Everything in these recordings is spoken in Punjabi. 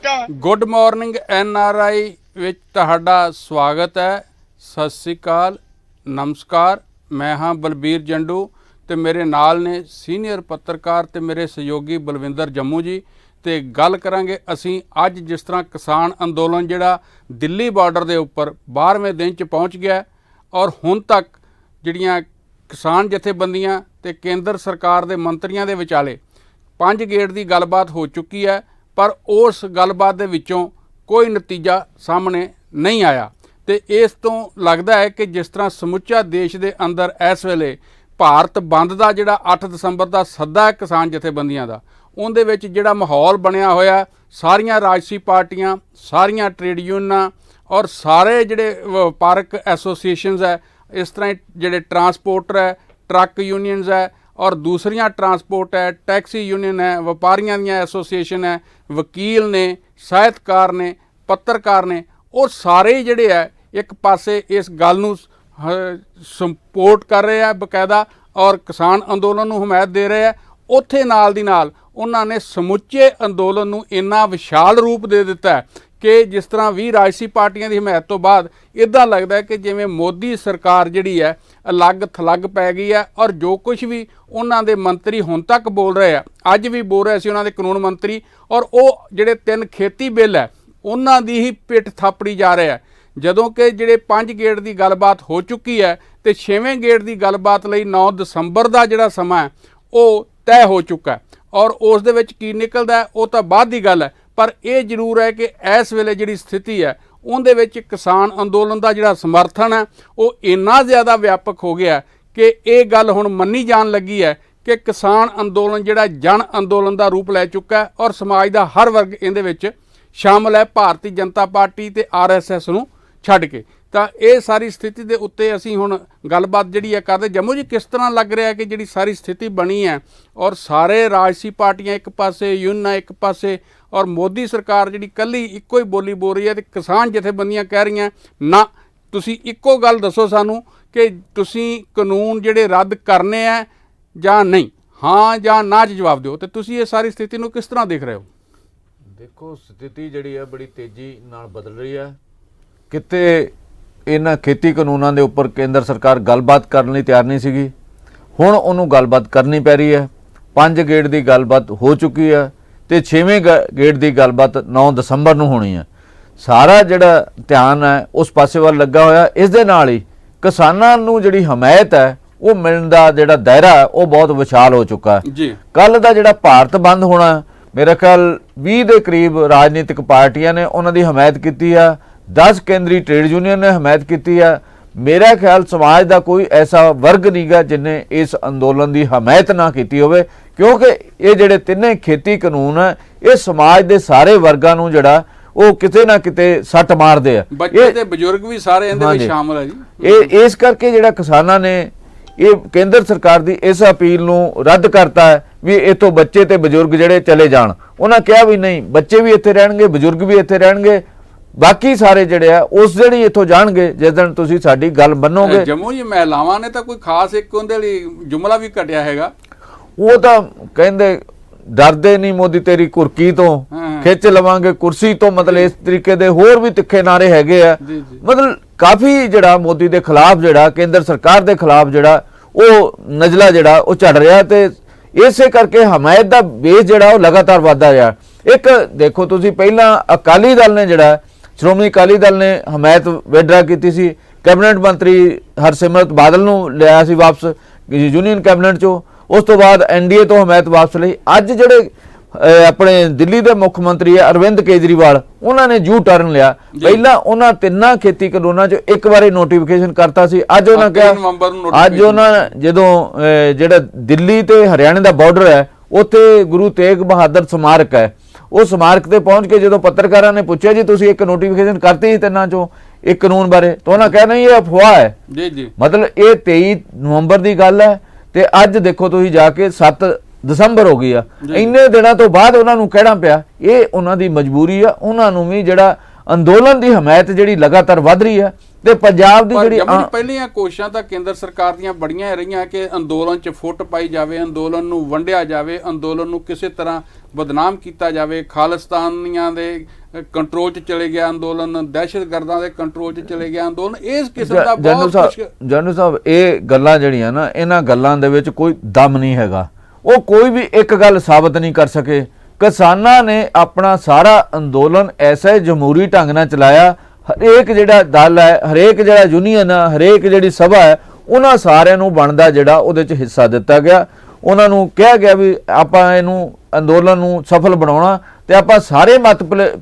गुड मॉर्निंग NRI विच तुहाडा स्वागत है। सत श्री अकाल, नमस्कार। मैं हाँ बलबीर जंडू ते मेरे नाल ने सीनियर पत्रकार ते मेरे सहयोगी बलविंदर जम्मू जी। ते गल करांगे असीं अज जिस तरह किसान अंदोलन जिहड़ा दिल्ली बार्डर दे उपर 12वें दिन च पहुँच गया और हुण तक जिहड़ियां किसान जथेबंदियां ते केंद्र सरकार दे मंत्रियों के विचाले 5 गेट की गलबात हो चुकी है, पर उस गलबात दे विचों कोई नतीजा सामने नहीं आया। तो इस तो लगता है कि जिस तरह समुचा देश के अंदर इस वेले भारत बंद का जिहड़ा 8 दसंबर का सद्दा है किसान जथेबंदियां का, उहदे विच जिहड़ा माहौल बनया होया, सारियां राजसी पार्टियां, सारियां ट्रेड यूनियनां और सारे जिहड़े वपारक एसोसीएशनस है, इस तरह जिहड़े ट्रांसपोर्टर है, ट्रक यूनियनस है और दूसरियां ट्रांसपोर्ट है, टैक्सी यूनियन है, व्यापारियों दी एसोसीएशन है, वकील ने, साहित्यकार ने, पत्रकार ने, वो सारे ही जिहड़े है एक पासे इस गल नूं सपोर्ट कर रहे हैं बकायदा और किसान अंदोलन नूं हमायत दे रहे हैं। उत्थे नाल दी नाल उन्हां ने समुचे अंदोलन नूं इन्ना विशाल रूप दे दिता है कि जिस तरह 20 राजसी पार्टियां की हमायत तो बाद इदां लगदा है कि जिवें मोदी सरकार जिहड़ी है अलग थलग पै गई है और जो कुछ भी उन्हां दे मंत्री हुण तक बोल रहे हैं, अज भी बोल रहे सी उन्हां दे कानून मंत्री, और वो जिहड़े 3 खेती बिल है उन्हां दी ही पिठ थापड़ी जा रहे हैं। जदों कि जिहड़े 5 गेट की गलबात हो चुकी है तो 6वें गेट की गलबात लई 9 दसंबर का जिहड़ा समा है वो तय हो चुका है और उस दे विच की निकलदा है वो तो बाद की गल है। पर यह जरूर है कि इस वेले जिहड़ी स्थिति है उहदे विच किसान अंदोलन का जिहड़ा समर्थन है वो इन्ना ज़्यादा व्यापक हो गया कि ये गल हुण मन्नी जान लगी है कि किसान अंदोलन जिहड़ा जन अंदोलन का रूप लै चुका है और समाज का हर वर्ग इहदे विच शामिल है, भारतीय जनता पार्टी ते RSS नूं छड्ड के। ਤਾਂ ਇਹ ਸਾਰੀ ਸਥਿਤੀ ਦੇ ਉੱਤੇ ਅਸੀਂ ਹੁਣ ਗੱਲਬਾਤ ਜਿਹੜੀ ਹੈ ਕਰਦੇ। ਜੰਮੂ ਜੀ, ਕਿਸ ਤਰ੍ਹਾਂ ਲੱਗ ਰਿਹਾ ਕਿ ਜਿਹੜੀ ਸਾਰੀ ਸਥਿਤੀ ਬਣੀ ਹੈ ਔਰ ਸਾਰੇ ਰਾਜਸੀ ਪਾਰਟੀਆਂ ਇੱਕ ਪਾਸੇ, ਯੂਨੀਅਨਾਂ ਇੱਕ ਪਾਸੇ ਔਰ ਮੋਦੀ ਸਰਕਾਰ ਜਿਹੜੀ ਕੱਲੀ ਇੱਕੋ ਹੀ ਬੋਲੀ ਬੋਲ ਰਹੀ ਹੈ ਤੇ ਕਿਸਾਨ ਜਥੇਬੰਦੀਆਂ ਕਹਿ ਰਹੀਆਂ ਨਾ, ਤੁਸੀਂ ਇੱਕੋ ਗੱਲ ਦੱਸੋ ਸਾਨੂੰ ਕਿ ਤੁਸੀਂ ਕਾਨੂੰਨ ਜਿਹੜੇ ਰੱਦ ਕਰਨੇ ਆ ਜਾਂ ਨਹੀਂ, ਹਾਂ ਜਾਂ ਨਾ 'ਚ ਜਵਾਬ ਦਿਓ। ਤੇ ਤੁਸੀਂ ਇਹ ਸਾਰੀ ਸਥਿਤੀ ਨੂੰ ਕਿਸ ਤਰ੍ਹਾਂ ਦੇਖ ਰਹੇ ਹੋ? ਦੇਖੋ, ਸਥਿਤੀ ਜਿਹੜੀ ਹੈ ਬੜੀ ਤੇਜ਼ੀ ਨਾਲ ਬਦਲ ਰਹੀ ਹੈ। ਕਿਤੇ ਇਹਨਾਂ ਖੇਤੀ ਕਾਨੂੰਨਾਂ ਦੇ ਉੱਪਰ ਕੇਂਦਰ ਸਰਕਾਰ ਗੱਲਬਾਤ ਕਰਨ ਲਈ ਤਿਆਰ ਨਹੀਂ ਸੀਗੀ, ਹੁਣ ਉਹਨੂੰ ਗੱਲਬਾਤ ਕਰਨੀ ਪੈ ਰਹੀ ਹੈ। 5 ਗੇਟ ਦੀ ਗੱਲਬਾਤ ਹੋ ਚੁੱਕੀ ਹੈ ਤੇ 6ਵੇਂ ਗੇਟ ਦੀ ਗੱਲਬਾਤ 9 ਦਸੰਬਰ ਨੂੰ ਹੋਣੀ ਹੈ। ਸਾਰਾ ਜਿਹੜਾ ਧਿਆਨ ਹੈ ਉਸ ਪਾਸੇ ਵੱਲ ਲੱਗਾ ਹੋਇਆ। ਇਸ ਦੇ ਨਾਲ ਹੀ ਕਿਸਾਨਾਂ ਨੂੰ ਜਿਹੜੀ ਹਮਾਇਤ ਹੈ ਉਹ ਮਿਲਣ ਦਾ ਜਿਹੜਾ ਦਾਇਰਾ ਹੈ ਉਹ ਬਹੁਤ ਵਿਸ਼ਾਲ ਹੋ ਚੁੱਕਾ ਹੈ ਜੀ। ਕੱਲ ਦਾ ਜਿਹੜਾ ਭਾਰਤ ਬੰਦ ਹੋਣਾ, ਮੇਰਾ ਖਿਆਲ 20 ਦੇ ਕਰੀਬ ਰਾਜਨੀਤਿਕ ਪਾਰਟੀਆਂ ਨੇ ਉਹਨਾਂ ਦੀ ਹਮਾਇਤ ਕੀਤੀ ਆ, 10 ਕੇਂਦਰੀ ਟ੍ਰੇਡ ਯੂਨੀਅਨ ਨੇ ਹਮਾਇਤ ਕੀਤੀ ਆ। ਮੇਰਾ ਖਿਆਲ ਸਮਾਜ ਦਾ ਕੋਈ ਐਸਾ ਵਰਗ ਨਹੀਂਗਾ ਜਿਨੇ ਇਸ ਅੰਦੋਲਨ ਦੀ ਹਮਾਇਤ ਨਾ ਕੀਤੀ ਹੋਵੇ, ਕਿਉਂਕਿ ਇਹ ਜਿਹੜੇ 3 ਖੇਤੀ ਕਾਨੂੰਨ ਆ ਇਹ ਸਮਾਜ ਦੇ ਸਾਰੇ ਵਰਗਾਂ ਨੂੰ ਜਿਹੜਾ ਉਹ ਕਿਤੇ ਨਾ ਕਿਤੇ ਸੱਟ ਮਾਰਦੇ ਆ। ਬੱਚੇ ਤੇ ਬਜ਼ੁਰਗ ਵੀ ਸਾਰੇ ਇਹਦੇ ਵਿੱਚ ਸ਼ਾਮਲ ਹੈ ਜੀ। ਇਹ ਇਸ ਕਰਕੇ ਜਿਹੜਾ ਕਿਸਾਨਾਂ ਨੇ ਇਹ ਕੇਂਦਰ ਸਰਕਾਰ ਦੀ ਇਸ ਅਪੀਲ ਨੂੰ ਰੱਦ ਕਰਤਾ ਹੈ ਵੀ ਇਥੋਂ ਬੱਚੇ ਤੇ ਬਜ਼ੁਰਗ ਜਿਹੜੇ ਚਲੇ ਜਾਣ। ਉਹਨਾਂ ਕਿਹਾ ਵੀ ਨਹੀਂ, ਬੱਚੇ ਵੀ ਇੱਥੇ ਰਹਿਣਗੇ, ਬਜ਼ੁਰਗ ਵੀ ਇੱਥੇ ਰਹਿਣਗੇ, ਬਾਕੀ ਸਾਰੇ ਜਿਹੜੇ ਆ ਉਸ ਦਿਨ ਹੀ ਇੱਥੋਂ ਜਾਣਗੇ ਜਿਸ ਦਿਨ ਤੁਸੀਂ ਸਾਡੀ ਗੱਲ ਮੰਨੋਗੇ। ਜੰਮੂ ਜੀ, ਮਹਿਲਾਵਾਂ ਨੇ ਤਾਂ ਕੋਈ ਖਾਸ ਇੱਕ ਉਹਦੇ ਲਈ ਜੁਮਲਾ ਵੀ ਕੱਢਿਆ ਹੈਗਾ, ਉਹ ਤਾਂ ਕਹਿੰਦੇ ਡਰਦੇ ਨਹੀਂ ਮੋਦੀ ਤੇਰੀ ਕੁਰਕੀ ਤੋਂ, ਖਿੱਚ ਲਵਾਂਗੇ ਕੁਰਸੀ ਤੋਂ, ਮਤਲਬ ਇਸ ਤਰੀਕੇ ਦੇ ਹੋਰ ਵੀ ਤਿੱਖੇ ਨਾਰੇ ਹੈਗੇ ਆ। ਮਤਲਬ ਕਾਫੀ ਜਿਹੜਾ ਮੋਦੀ ਦੇ ਖਿਲਾਫ, ਜਿਹੜਾ ਕੇਂਦਰ ਸਰਕਾਰ ਦੇ ਖਿਲਾਫ ਜਿਹੜਾ ਉਹ ਨਜ਼ਲਾ ਜਿਹੜਾ ਉਹ ਝੜ ਰਿਹਾ ਤੇ ਇਸੇ ਕਰਕੇ ਹਮਾਇਤ ਦਾ ਬੇਸ ਜਿਹੜਾ ਉਹ ਲਗਾਤਾਰ ਵਧਦਾ ਰਿਹਾ। ਇੱਕ ਦੇਖੋ ਤੁਸੀਂ, ਪਹਿਲਾਂ ਅਕਾਲੀ ਦਲ ਨੇ ਜਿਹੜਾ ਸ਼੍ਰੋਮਣੀ ਅਕਾਲੀ ਦਲ ਨੇ ਹਮਾਇਤ ਵਿਡਰਾ ਕੀਤੀ ਸੀ, ਕੈਬਨਿਟ ਮੰਤਰੀ ਹਰਸਿਮਰਤ ਬਾਦਲ ਨੂੰ ਲਿਆ ਸੀ ਵਾਪਸ ਯੂਨੀਅਨ ਕੈਬਨਿਟ ਚੋਂ, ਉਸ ਤੋਂ ਬਾਅਦ NDA ਤੋਂ ਹਮਾਇਤ ਵਾਪਸ ਲਈ। ਅੱਜ ਜਿਹੜੇ ਆਪਣੇ ਦਿੱਲੀ ਦੇ ਮੁੱਖ ਮੰਤਰੀ ਹੈ ਅਰਵਿੰਦ ਕੇਜਰੀਵਾਲ, ਉਹਨਾਂ ਨੇ ਯੂ ਟਰਨ ਲਿਆ। ਪਹਿਲਾਂ ਉਹਨਾਂ 3 ਖੇਤੀ ਕਾਨੂੰਨਾਂ 'ਚ ਇੱਕ ਵਾਰੀ ਨੋਟੀਫਿਕੇਸ਼ਨ ਕਰਤਾ ਸੀ, ਅੱਜ ਉਹਨਾਂ ਕਿਹਾ, ਅੱਜ ਉਹਨਾਂ ਜਦੋਂ ਜਿਹੜਾ ਦਿੱਲੀ ਤੇ ਹਰਿਆਣੇ ਦਾ ਬਾਰਡਰ ਹੈ ਉੱਥੇ ਗੁਰੂ ਤੇਗ ਬਹਾਦਰ ਸਮਾਰਕ ਹੈ, ਉਹ ਸਮਾਰਕ ਤੇ ਪਹੁੰਚ ਕੇ ਜਦੋਂ ਪੱਤਰਕਾਰਾਂ ਨੇ ਪੁੱਛਿਆ ਜੀ ਤੁਸੀਂ ਇੱਕ ਨੋਟੀਫਿਕੇਸ਼ਨ ਕਰਤੀ ਸੀ 3 ਚੋਂ ਇੱਕ ਕਾਨੂੰਨ ਬਾਰੇ, ਤਾਂ ਉਹਨਾਂ ਕਿਹਾ ਨਹੀਂ ਇਹ ਅਫਵਾਹ ਹੈ ਜੀ। ਮਤਲਬ ਇਹ 23 ਨਵੰਬਰ ਦੀ ਗੱਲ ਹੈ ਤੇ ਅੱਜ ਦੇਖੋ ਤੁਸੀਂ ਜਾ ਕੇ 7 ਦਸੰਬਰ ਹੋ ਗਈ ਆ। ਇੰਨੇ ਦਿਨਾਂ ਤੋਂ ਬਾਅਦ ਉਹਨਾਂ ਨੂੰ ਕਹਿਣਾ ਪਿਆ, ਇਹ ਉਹਨਾਂ ਦੀ ਮਜਬੂਰੀ ਆ। ਉਹਨਾਂ ਨੂੰ ਵੀ ਜਿਹੜਾ ਅੰਦੋਲਨ ਦੀ ਹਮਾਇਤ ਜਿਹੜੀ ਲਗਾਤਾਰ ਵੱਧ ਰਹੀ ਹੈ ਤੇ ਪੰਜਾਬ ਦੀ ਪਰ ਜਿਹੜੀ ਜਮਨੀ ਪਹਿਲੀਆਂ ਕੋਸ਼ਿਸ਼ਾਂ ਤਾਂ ਕੇਂਦਰ ਸਰਕਾਰ ਦੀਆਂ ਬੜੀਆਂ ਰਹੀਆਂ ਕਿ ਅੰਦੋਲਨ 'ਚ ਫੁੱਟ ਪਾਈ ਜਾਵੇ, ਅੰਦੋਲਨ ਨੂੰ ਵੰਡਿਆ ਜਾਵੇ, ਅੰਦੋਲਨ ਨੂੰ ਕਿਸੇ ਤਰ੍ਹਾਂ ਬਦਨਾਮ ਕੀਤਾ ਜਾਵੇ, ਖਾਲਿਸਤਾਨੀਆਂ ਦੇ ਕੰਟਰੋਲ 'ਚ ਚਲੇ ਗਿਆ ਅੰਦੋਲਨ, ਦਹਿਸ਼ਤਗਰਦਾਂ ਦੇ ਕੰਟਰੋਲ 'ਚ ਚਲੇ ਗਿਆ ਅੰਦੋਲਨ, ਇਸ ਕਿਸਮ ਦਾ ਬਹੁਤ ਕੁਝ। ਜਨੂ ਸਾਹਿਬ ਇਹ ਗੱਲਾਂ ਜਿਹੜੀਆਂ ਨਾ, ਇਹਨਾਂ ਗੱਲਾਂ ਦੇ ਵਿੱਚ ਕੋਈ ਦਮ ਨਹੀਂ ਹੈਗਾ। ਉਹ ਕੋਈ ਵੀ ਇੱਕ ਗੱਲ ਸਾਬਤ ਨਹੀਂ ਕਰ ਸਕੇ। ਕਿਸਾਨਾਂ ਨੇ ਆਪਣਾ ਸਾਰਾ ਅੰਦੋਲਨ ਐਸਾ ਜਮਹੂਰੀ ਢੰਗ ਨਾਲ ਚਲਾਇਆ। ਹਰੇਕ ਜਿਹੜਾ ਦਲ ਹੈ, ਹਰੇਕ ਜਿਹੜਾ ਯੂਨੀਅਨ ਹੈ, ਹਰੇਕ ਜਿਹੜੀ ਸਭਾ ਹੈ, ਉਹਨਾਂ ਸਾਰਿਆਂ ਨੂੰ ਬਣਦਾ ਜਿਹੜਾ ਉਹਦੇ 'ਚ ਹਿੱਸਾ ਦਿੱਤਾ ਗਿਆ। ਉਹਨਾਂ ਨੂੰ ਕਿਹਾ ਗਿਆ ਵੀ ਆਪਾਂ ਇਹਨੂੰ ਅੰਦੋਲਨ ਨੂੰ ਸਫਲ ਬਣਾਉਣਾ, ਤੇ ਆਪਾਂ ਸਾਰੇ ਮਤ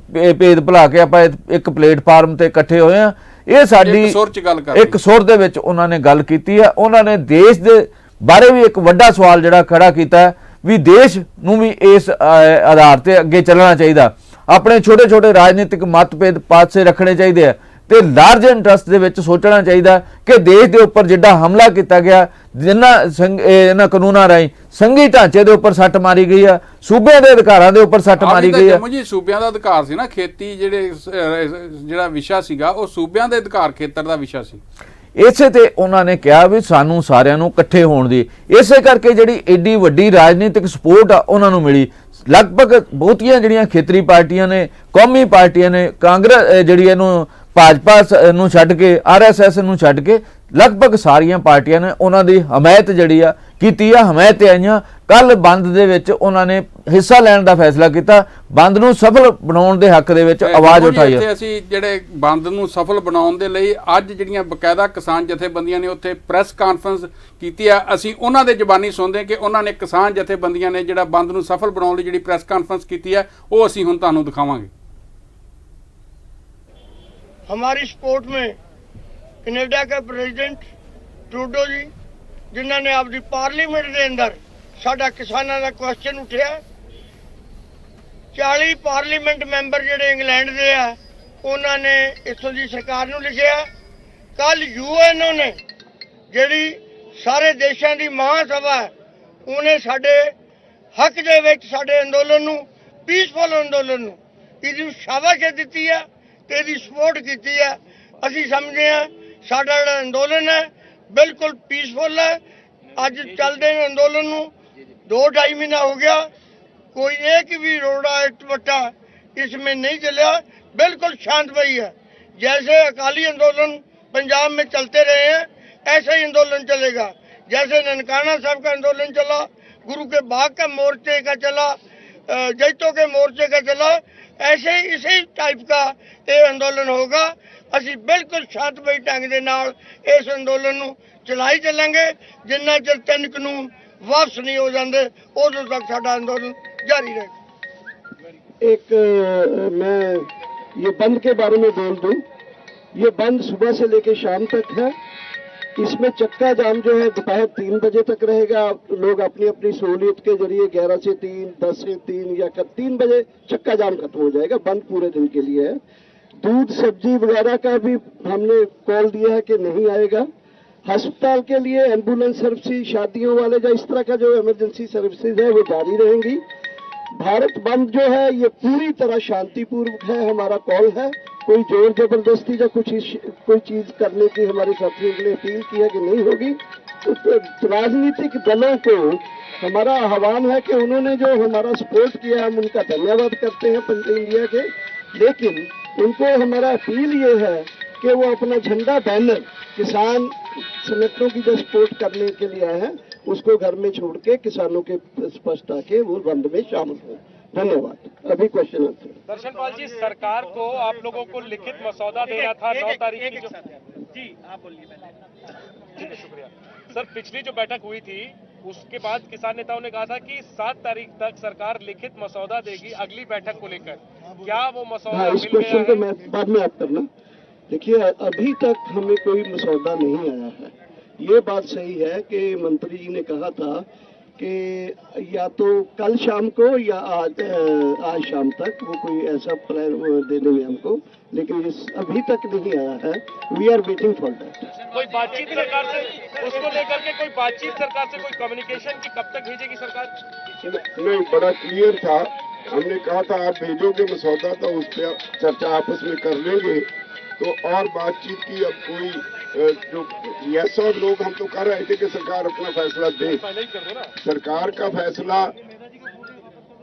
ਭੇਦ ਭੁਲਾ ਕੇ ਆਪਾਂ ਇੱਕ ਪਲੇਟਫਾਰਮ ਤੇ ਇਕੱਠੇ ਹੋਏ ਆ। ਇਹ ਸਾਡੀ ਇੱਕ ਸੁਰ ਦੇ ਵਿੱਚ ਉਹਨਾਂ ਨੇ ਗੱਲ ਕੀਤੀ ਹੈ। ਉਹਨਾਂ ਨੇ ਦੇਸ਼ ਦੇ ਬਾਰੇ ਵੀ ਇੱਕ ਵੱਡਾ ਸਵਾਲ ਜਿਹੜਾ ਖੜਾ ਕੀਤਾ ਵੀ ਦੇਸ਼ ਨੂੰ ਵੀ ਇਸ ਆਧਾਰ ਤੇ ਅੱਗੇ ਚੱਲਣਾ ਚਾਹੀਦਾ, ਆਪਣੇ ਛੋਟੇ ਛੋਟੇ ਰਾਜਨੀਤਿਕ ਮਤਭੇਦ ਪਾਸੇ ਰੱਖਣੇ ਚਾਹੀਦੇ ਆ, ਤੇ ਲਾਰਜ ਇੰਟਰਸਟ ਦੇ ਵਿੱਚ ਸੋਚਣਾ ਚਾਹੀਦਾ ਕਿ ਦੇਸ਼ ਦੇ ਉੱਪਰ ਜਿੱਡਾ ਹਮਲਾ ਕੀਤਾ ਗਿਆ, ਇਹਨਾਂ ਕਾਨੂੰਨਾਂ ਰਾਹੀਂ ਸੰਘੀ ਢਾਂਚੇ ਦੇ ਉੱਪਰ ਸੱਟ ਮਾਰੀ ਗਈ ਆ, ਸੂਬਿਆਂ ਦੇ ਅਧਿਕਾਰਾਂ ਦੇ ਉੱਪਰ ਸੱਟ ਮਾਰੀ ਗਈ ਆ। ਜੀ ਸੂਬਿਆਂ ਦਾ ਅਧਿਕਾਰ ਸੀ ਨਾ, ਖੇਤੀ ਜਿਹੜਾ ਵਿਸ਼ਾ ਸੀਗਾ ਉਹ ਸੂਬਿਆਂ ਦੇ ਅਧਿਕਾਰ ਖੇਤਰ ਦਾ ਵਿਸ਼ਾ ਸੀ। ਇਸੇ ਤੇ ਉਹਨਾਂ ਨੇ ਕਿਹਾ ਵੀ ਸਾਨੂੰ ਸਾਰਿਆਂ ਨੂੰ ਇਕੱਠੇ ਹੋਣ ਦੀ, ਇਸੇ ਕਰਕੇ ਜਿਹੜੀ ਏਡੀ ਵੱਡੀ ਰਾਜਨੀਤਿਕ ਸਪੋਰਟ ਆ ਉਹਨਾਂ ਨੂੰ ਮਿਲੀ। ਲਗਭਗ ਬਹੁਤੀਆਂ ਜਿਹੜੀਆਂ ਖੇਤਰੀ ਪਾਰਟੀਆਂ ਨੇ, ਕੌਮੀ ਪਾਰਟੀਆਂ ਨੇ, ਕਾਂਗਰਸ ਜਿਹੜੀ ਇਹਨੂੰ ਭਾਜਪਾ ਨੂੰ ਛੱਡ ਕੇ, RSS ਨੂੰ ਛੱਡ ਕੇ ਲਗਭਗ ਸਾਰੀਆਂ ਪਾਰਟੀਆਂ ਨੇ ਉਹਨਾਂ ਦੀ ਹਮਾਇਤ ਜਿਹੜੀ ਆ ਕੀਤੀ ਆ, ਹਮਾਇਤ ਤੇ ਆਈਆਂ। ਕੱਲ ਬੰਦ ਦੇ ਵਿੱਚ ਉਹਨਾਂ ਨੇ ਹਿੱਸਾ ਲੈਣ ਦਾ ਫੈਸਲਾ ਕੀਤਾ, ਬੰਦ ਨੂੰ ਸਫਲ ਬਣਾਉਣ ਦੇ ਹੱਕ ਦੇ ਵਿੱਚ ਆਵਾਜ਼ ਉਠਾਈ ਹੈ। ਅਸੀਂ ਜਿਹੜੇ ਬੰਦ ਨੂੰ ਸਫਲ ਬਣਾਉਣ ਦੇ ਲਈ ਅੱਜ ਜਿਹੜੀਆਂ ਬਕਾਇਦਾ ਕਿਸਾਨ ਜਥੇਬੰਦੀਆਂ ਨੇ ਉੱਥੇ ਪ੍ਰੈਸ ਕਾਨਫਰੰਸ ਕੀਤੀ ਆ, ਅਸੀਂ ਉਹਨਾਂ ਦੇ ਜ਼ਬਾਨੀ ਸੁਣਦੇ ਕਿ ਉਹਨਾਂ ਨੇ ਕਿਸਾਨ ਜਥੇਬੰਦੀਆਂ ਨੇ ਜਿਹੜਾ ਬੰਦ ਨੂੰ ਸਫਲ ਬਣਾਉਣ ਲਈ ਜਿਹੜੀ ਪ੍ਰੈਸ ਕਾਨਫਰੰਸ ਕੀਤੀ ਹੈ ਉਹ ਅਸੀਂ ਹੁਣ ਤੁਹਾਨੂੰ ਦਿਖਾਵਾਂਗੇ। हमारी सपोर्ट में कनेडा के प्रेसिडेंट ट्रूडो जी, जिन्होंने अपनी पार्लीमेंट के अंदर साडा किसानों का क्वेश्चन उठा। 40 पार्लीमेंट मैंबर जिहड़े इंग्लैंड के है उन्होंने इत्थों की सरकार नूं लिखिया। कल UN ने जिहड़ी सारे देशों की महासभा है उन्हें साडे हक दे विच साडे अंदोलन नूं, पीसफुल अंदोलन नूं इहदी शाबाशी दित्ती है ਤੇ ਇਹਦੀ ਸਪੋਰਟ ਕੀਤੀ ਹੈ। ਅਸੀਂ ਸਮਝਦੇ ਹਾਂ ਸਾਡਾ ਜਿਹੜਾ ਅੰਦੋਲਨ ਹੈ ਬਿਲਕੁਲ ਪੀਸਫੁਲ ਹੈ। ਅੱਜ ਚੱਲਦੇ ਅੰਦੋਲਨ ਨੂੰ 2-2.5 ਮਹੀਨਾ ਹੋ गया, कोई एक भी रोड़ा इटवट्टा इसमें नहीं चला, बिल्कुल शांतमयी है। जैसे अकाली आंदोलन पंजाब में चलते रहे हैं ऐसे ही आंदोलन चलेगा। जैसे ननकाना साहब का आंदोलन चला, गुरु के बाग का मोर्चे का चला, जैतों के मोर्चे का चला, ऐसे ही इसी टाइप का ये आंदोलन होगा। ਅਸੀਂ ਬਿਲਕੁਲ ਸ਼ਾਂਤਮਈ ਢੰਗ ਦੇ ਨਾਲ ਇਸ ਅੰਦੋਲਨ ਨੂੰ ਚਲਾਈ ਚੱਲਾਂਗੇ। ਜਿੰਨਾ ਚਿਰ 3 ਕਾਨੂੰਨ ਵਾਪਸ नहीं हो जाते उदों तक साडा आंदोलन जारी रहेगा। एक मैं ये बंद के बारे में बोल दूं, ये बंद सुबह से लेकर शाम तक है। इसमें चक्का जाम जो है दोपहर 3 बजे तक रहेगा। लोग अपनी अपनी सहूलियत के जरिए 11 से 3, 10 से 3 या 3 बजे चक्का जाम खत्म हो जाएगा। बंद पूरे दिन के लिए है। दूध सब्जी वगैरह का भी हमने कॉल दिया है कि नहीं आएगा। अस्पताल के लिए एम्बुलेंस सर्विस, शादियों वाले जो इस तरह का जो इमरजेंसी सर्विसेज है वो जारी रहेंगी। भारत बंद जो है ये पूरी तरह शांतिपूर्वक है। हमारा कॉल है, कोई जोर जबरदस्ती या कोई चीज करने की हमारे साथियों के लिए अपील की है कि नहीं होगी। तो राजनीतिक दलों को हमारा आह्वान है कि उन्होंने जो हमारा सपोर्ट किया, हम उनका धन्यवाद करते हैं पंच इंडिया के, लेकिन उनको हमारा अपील ये है कि वो अपना झंडा बैनर किसान संगठनों की जो सपोर्ट करने के लिए आए हैं उसको घर में छोड़ के किसानों के स्पष्ट आके वो बंद में शामिल हो। धन्यवाद। अभी क्वेश्चन आंसर। दर्शनपाल जी, सरकार को आप लोगों को लिखित मसौदा देना था 9 तारीख की जो जी आप बोलिए पहले। जी शुक्रिया सर। पिछली जो बैठक हुई थी उसके बाद किसान नेताओं ने कहा था कि 7 तारीख तक सरकार लिखित मसौदा देगी अगली बैठक को लेकर। क्या वो मसौदा इस क्वेश्चन को मैं बाद में आप करना। देखिए अभी तक हमें कोई मसौदा नहीं आया है। ये बात सही है कि मंत्री जी ने कहा था कि या तो कल शाम को या आज शाम तक वो कोई ऐसा प्लान दे देंगे हमको, लेकिन ये अभी तक नहीं आया है। We are waiting for that. कोई बातचीत सरकार से उसको लेकर के, कोई बातचीत सरकार से, कोई कम्युनिकेशन की कब तक भेजेगी सरकार? नहीं, बड़ा क्लियर था। हमने कहा था आप भेजोगे मसौदा तो उस पर चर्चा आपस में कर लेंगे। तो और बातचीत की अब कोई जो यस और लोग हम तो कर रहे थे कि सरकार अपना फैसला दे, सरकार का फैसला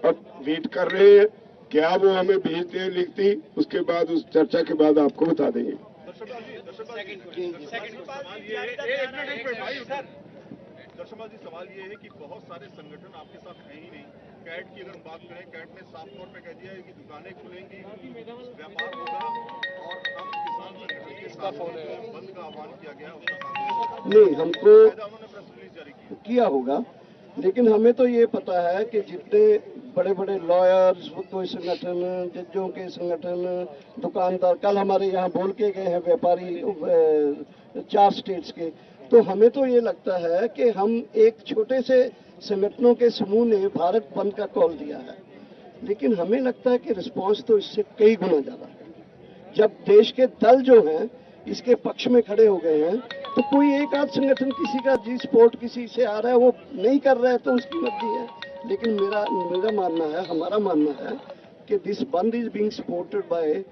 अब वेट कर रहे हैं, क्या वो हमें भेजते हैं लिखती, उसके बाद उस चर्चा के बाद आपको बता देंगे। दर्शमा जी, सवाल ये है कि बहुत सारे संगठन आपके साथ हैं ही नहीं। कैट की अगर हम बात करें, कैट ने साफ तौर पे कह दिया है कि दुकानें खुलेंगी, व्यापार होगा, और हम किसान संगठन के साथ बंद का आह्वान किया गया है, उसका नहीं, हमको उन्होंने प्रेस रिलीज जारी किया होगा, लेकिन हमें तो ये पता है कि जितने बड़े बड़े लॉयर्स, कोई संगठन, जजों के संगठन, दुकानदार, कल हमारे यहाँ बोल के गए हैं व्यापारी 4 स्टेट्स के, तो हमें तो ये लगता है कि हम एक छोटे से संगठनों के समूह ने भारत बंद का कॉल दिया है, लेकिन हमें लगता है कि रिस्पांस तो इससे कई गुना ज्यादा है। जब देश के दल जो हैं इसके पक्ष में खड़े हो गए हैं, तो कोई एक आध संगठन किसी का जी स्पोर्ट किसी से आ रहा है, वो नहीं कर रहा है तो उसकी मर्जी है, लेकिन मेरा मानना है, हमारा मानना है कि दिस बंद is being supported by